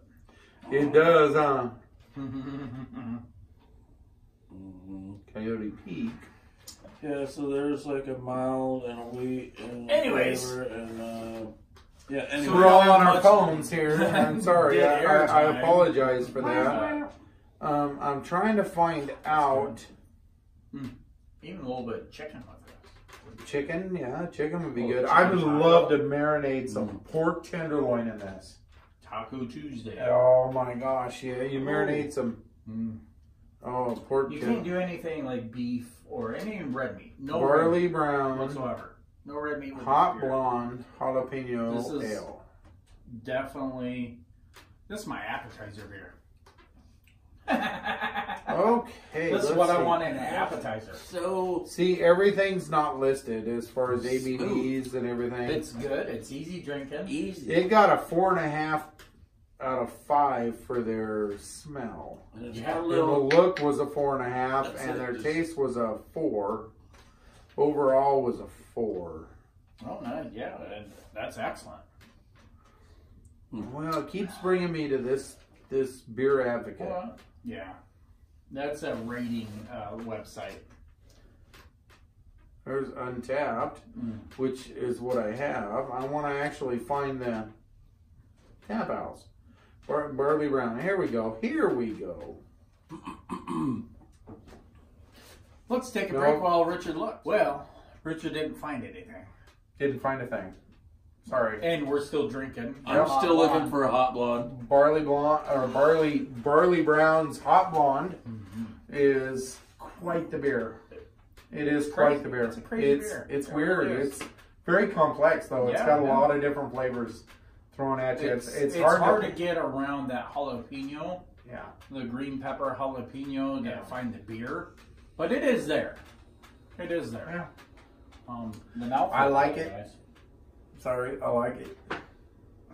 It does, huh? Coyote Peak. yeah. So there's like a mild and a wheat and Anyways. flavor and yeah. So Anyway, We're all on our much- phones here. I'm sorry. Dead I air time. apologize for that. I'm trying to find out. Even a little bit of chicken with this. Chicken, yeah, chicken would be Oh, good. chicken I would taco. love to marinate some pork tenderloin in this. Taco Tuesday. Oh my gosh, yeah, you marinate some. Oh, pork. You can't do anything like beef or any red meat. No barley red meat brown, whatsoever. No red meat with hot this beer. blonde, jalapeno This is- ale. Definitely. This is my appetizer beer. Okay, This is let's what I see. want in an appetizer. so See, everything's not listed as far as ABVs and everything. It's good. It's easy drinking. easy. It got a 4.5 out of 5 for their smell. And it's Yeah. got a And little. the look was a 4.5, That's and it, their just- taste was a 4. Overall was a 4. Oh, no, yeah, that's excellent. Well, it keeps bringing me to this beer advocate. Well, yeah. That's a rating website. There's Untapped, which is what I have. I want to actually find the tap house. Barley Brown. Here we go. Here we go. Let's take a No. break while Richard looks. Well, Richard didn't find anything. Didn't find a thing. Sorry. And we're still drinking. I'm Hot still looking blonde. for a hot blonde. Barley blonde or barley brown's hot blonde is quite the beer. It is quite crazy. the beer. It's a crazy beer. It's It weird. really is. It's very complex though. It's Yeah, got a yeah. lot of different flavors thrown at you. It's hard to get around that jalapeno, yeah. the green pepper jalapeno to find the beer. But it is there. It is there. Yeah. The mouthfeel I like is it. nice. Sorry, I like it.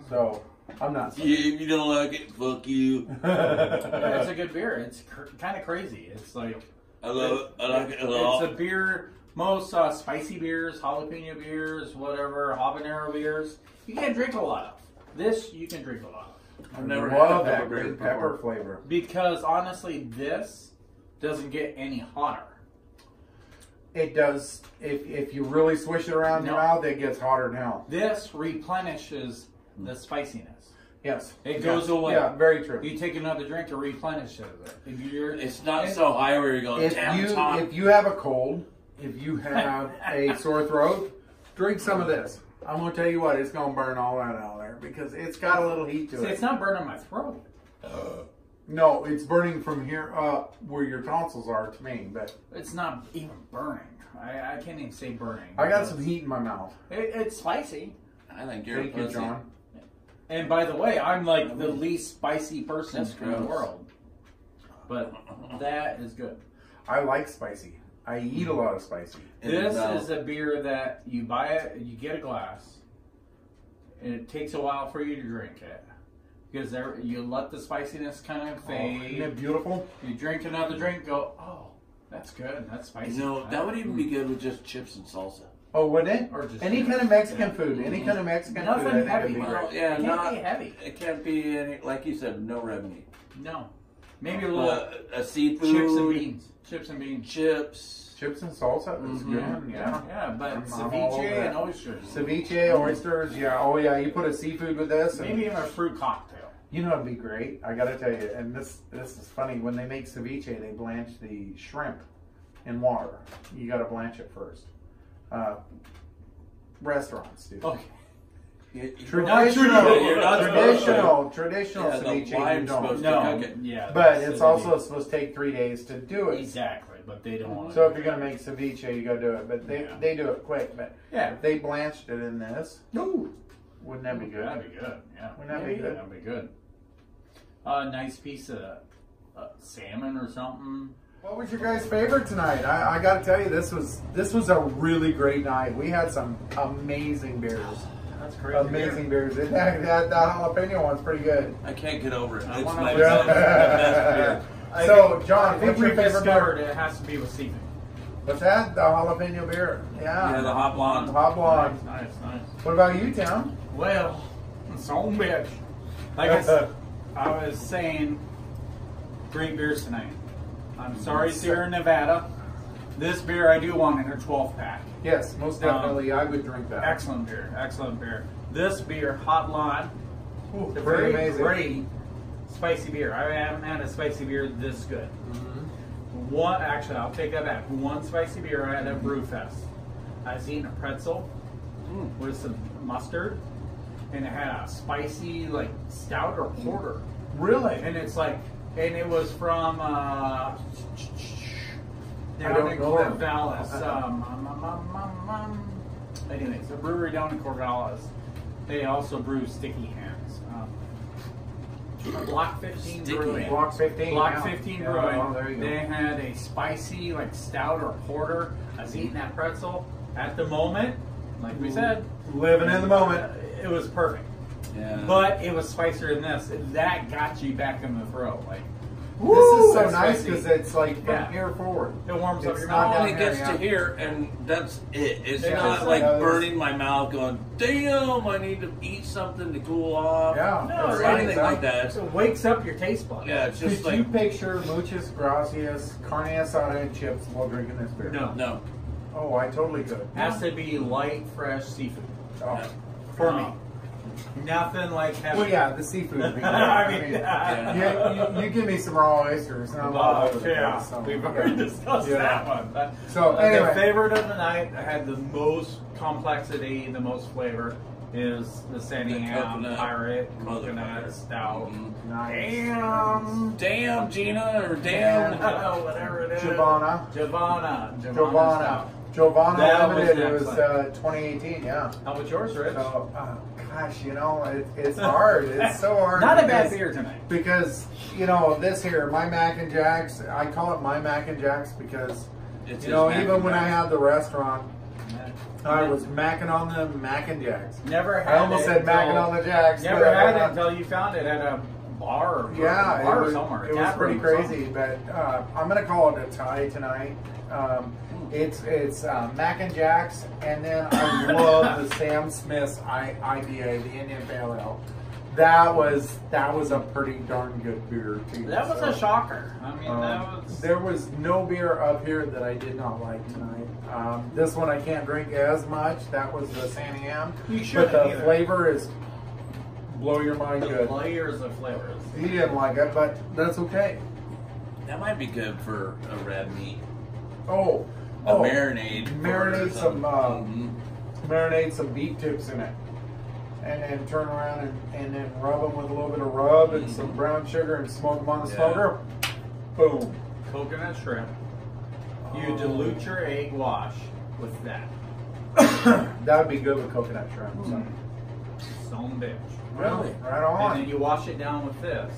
So I'm not. If you don't like it, fuck you. Yeah, it's a good beer. It's kind of crazy. It's like I love it. I like it a lot. It's a beer. Most spicy beers, jalapeno beers, whatever, habanero beers, you can't drink a lot of. This you can drink a lot of. I've never love had a that green pepper flavor. Because honestly, this doesn't get any hotter. It does. If you really swish it around your mouth, it gets hotter now. This replenishes the spiciness. Yes. It goes away. Yeah, very true. You take another drink to replenish it. It's not so high where you're going, If you have a cold, if you have a sore throat, drink some of this. I'm going to tell you what, it's going to burn all that out there because it's got a little heat to it. It's not burning my throat. No, it's burning from here up where your tonsils are to me, but it's not even burning. I can't even say burning. I got some heat in my mouth. It's spicy. I think you're Thank you, John. And by the way, I'm like the least spicy person That's in the gross. world. But that is good. I like spicy. I eat a lot of spicy. This is a beer that you buy it, you get a glass, and it takes a while for you to drink it. Because you let the spiciness kind of fade. Isn't it beautiful? You drink another drink, go, oh, that's good. That's spicy. You know, that would even be good with just chips and salsa. Oh, wouldn't it? Or just Any kind of Mexican food. Any kind of Mexican Nothing food. I think heavy. would be great. Well, yeah, It can't not be heavy. It can't be any, like you said, no remedy. No. Maybe a little A seafood. chips and beans. Chips and beans. Chips. Chips and salsa is good. Yeah. Yeah, but I'm all over ceviche that. and oysters. Ceviche, oysters, yeah. Oh, yeah. You put a seafood with this. And Maybe even a fruit cocktail. you know, it'd be great. I got to tell you, and this is funny. When they make ceviche, they blanch the shrimp in water. You got to blanch it first. Restaurants do. Okay. Traditional Yeah, ceviche. the lime's You don't. supposed to No. cook it. Yeah. But it's also supposed to take 3 days to do it. Exactly, but they don't want So if you're gonna make ceviche, you gotta do it. But they do it quick. But Yeah. if they blanched it in this, wouldn't that be good? That'd be good. Yeah. Wouldn't that be good? That'd be good. A nice piece of salmon or something. What was your guys' favorite tonight? I gotta tell you, this was a really great night. We had some amazing beers. That's crazy. Amazing beers. That jalapeno one's pretty good. I can't get over it. I It's wanna- my Yeah. best beer. So, John, I think what's your we've favorite discovered beer? it has to be with seafood. What's that? The jalapeno beer. Yeah, the hot blonde. Hot blonde. Nice. What about you, Tim? Well, so bitch. Like I was saying, drink beers tonight. I'm sorry it's here in Nevada. This beer I do want in a 12 pack. Yes, most definitely. I would drink that. Excellent beer, excellent beer. This beer, Hot Blonde, Ooh, it's a pretty very amazing. great spicy beer. I haven't had a spicy beer this good. Actually, I'll take that back. One spicy beer I had at Brewfest. I was eating a pretzel with some mustard, and it had a spicy like stout or porter. Really? And it's like, and it was from down don't in know them. Corvallis. Anyways, a brewery down in Corvallis. They also brew Sticky Hands. Block 15 Sticky Brewing. Block 15. Block yeah. 15 Yeah, Brewing. well, there you go. They had a spicy like stout or porter. I was eating that pretzel at the moment. Like we said, Living in the moment. it was perfect. Yeah. But it was spicier than this. That got you back in the throat. Like, This is so that's nice spicy. because it's like from Yeah. here forward. It warms up It's your not mouth. down It gets yeah. to here, and that's it. It's Yeah, not it's like like- burning my mouth, going, "Damn, I need to eat something to cool off." Yeah. No, or it's anything like that. It wakes up your taste buds. Yeah, it's just Could you like picture muchas gracias, carne asada, and chips while drinking this beer? No. no. Oh, I totally could. Has to be light, fresh seafood. Oh. For me. Nothing like heavy. Well, yeah, the seafood. Thing. I mean, you give me some raw oysters, and I'm all over the yeah, place, so, we've already discussed Yeah. that one. But, So, anyway. the favorite of the night, had the most complexity, the most flavor, is the Sandy The Ham coconut Pirate motherfucker. Coconut Stout. Nice. Damn. Damn, Gina, or damn. Whatever it is. Giovanna. Stout. Giovanna That was Limited. It was excellent. 2018, yeah. How about yours, Rich? So, gosh, you know, it's hard. It's so hard. Not a bad because- beer tonight. Because, you know, this here, my Mac and Jacks, I call it my Mac and Jacks because, It's you know, his Mac even and when I Jacks. had the restaurant, I was macking on the Mac and Jacks. Never had I almost it said macking until- on the Jacks. Never but, had it until you found it at a bar or Yeah, bar it was, somewhere. it was tap pretty room or crazy, but I'm gonna call it a tie tonight. It's Mac and Jacks, and then I love the Sam Smith's IPA, the Indian Pale Ale. That was a pretty darn good beer too. That was a shocker. I mean, that was. There was no beer up here that I did not like tonight. This one I can't drink as much. That was the San Am. You But shouldn't the either. flavor is blow your mind The good. layers of flavors. He didn't like it, but that's okay. That might be good for a red meat. Oh, A marinade. Marinate some Mhm. marinate some beef tips in it, and then turn around and then rub them with a little bit of rub and some brown sugar and smoke them on the Yeah. smoker. Boom. Coconut shrimp. You Oh. dilute your egg wash with that. That would be good with coconut shrimp. So. Some bitch. Really? Right And then on. you wash it down with this.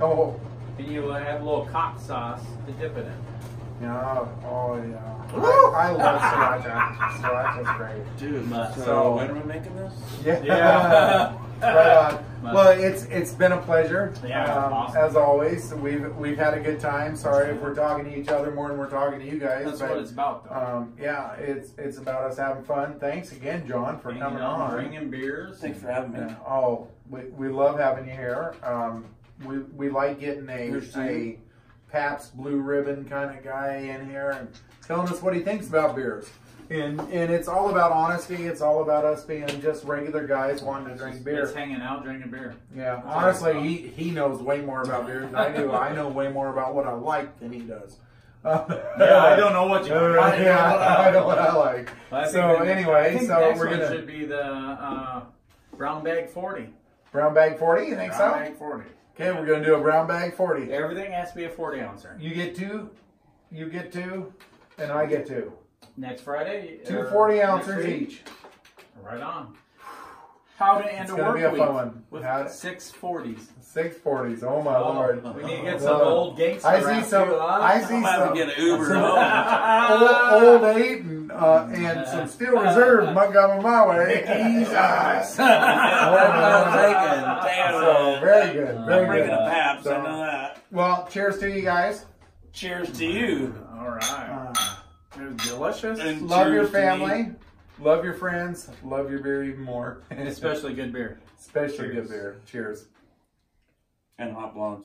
Oh, And you have a little cock sauce to dip it in. yeah. Oh, yeah. I love sriracha. Sriracha's great. Dude, But- so when are we making this? Yeah. Yeah. Right on. Well, it's been a pleasure. Yeah, awesome. As always, we've had a good time. Sorry if we're talking to each other more than we're talking to you guys. That's but, what it's about, though. yeah, it's about us having fun. Thanks again, John, for coming on. Bringing beers. Thanks for having me. Yeah. Oh, we love having you here. We like getting Yours too. a Pabst Blue Ribbon kind of guy in here and telling us what he thinks about beers. And it's all about honesty. It's all about us being just regular guys wanting to drink beer. It's hanging out, drinking beer. Yeah, honestly, he knows way more about beer than I do. I know way more about what I like than he does. Yeah, I don't know what you like. I know what I like. I think So the- anyway, I think so the next we're one gonna should be the brown bag 40. brown bag 40. You think Brown so? bag 40. Okay, we're gonna do a brown bag 40. Everything has to be a 40 ouncer. You get two, and I get two. Next Friday, Two or 40 next ounces week. each. Right on. How to end It's a gonna work be a week fun one. with How to- 640s. 640s. Oh my lord. We need to get some Well, old gangster I see rap some. too, huh? I see I'm having some. to get an Uber some home. old 8 and some Steel Reserve Montgomery my way. Jesus. What am I taking? So very good. Very I'm bringing good. a Pabst, So- I know that. Well, cheers to you guys. Cheers to you. All right. It was delicious. And Love your cheers to me. family. Love your friends. Love your beer even more. Especially good beer. Especially Cheers. good beer. Cheers. And hot blondes.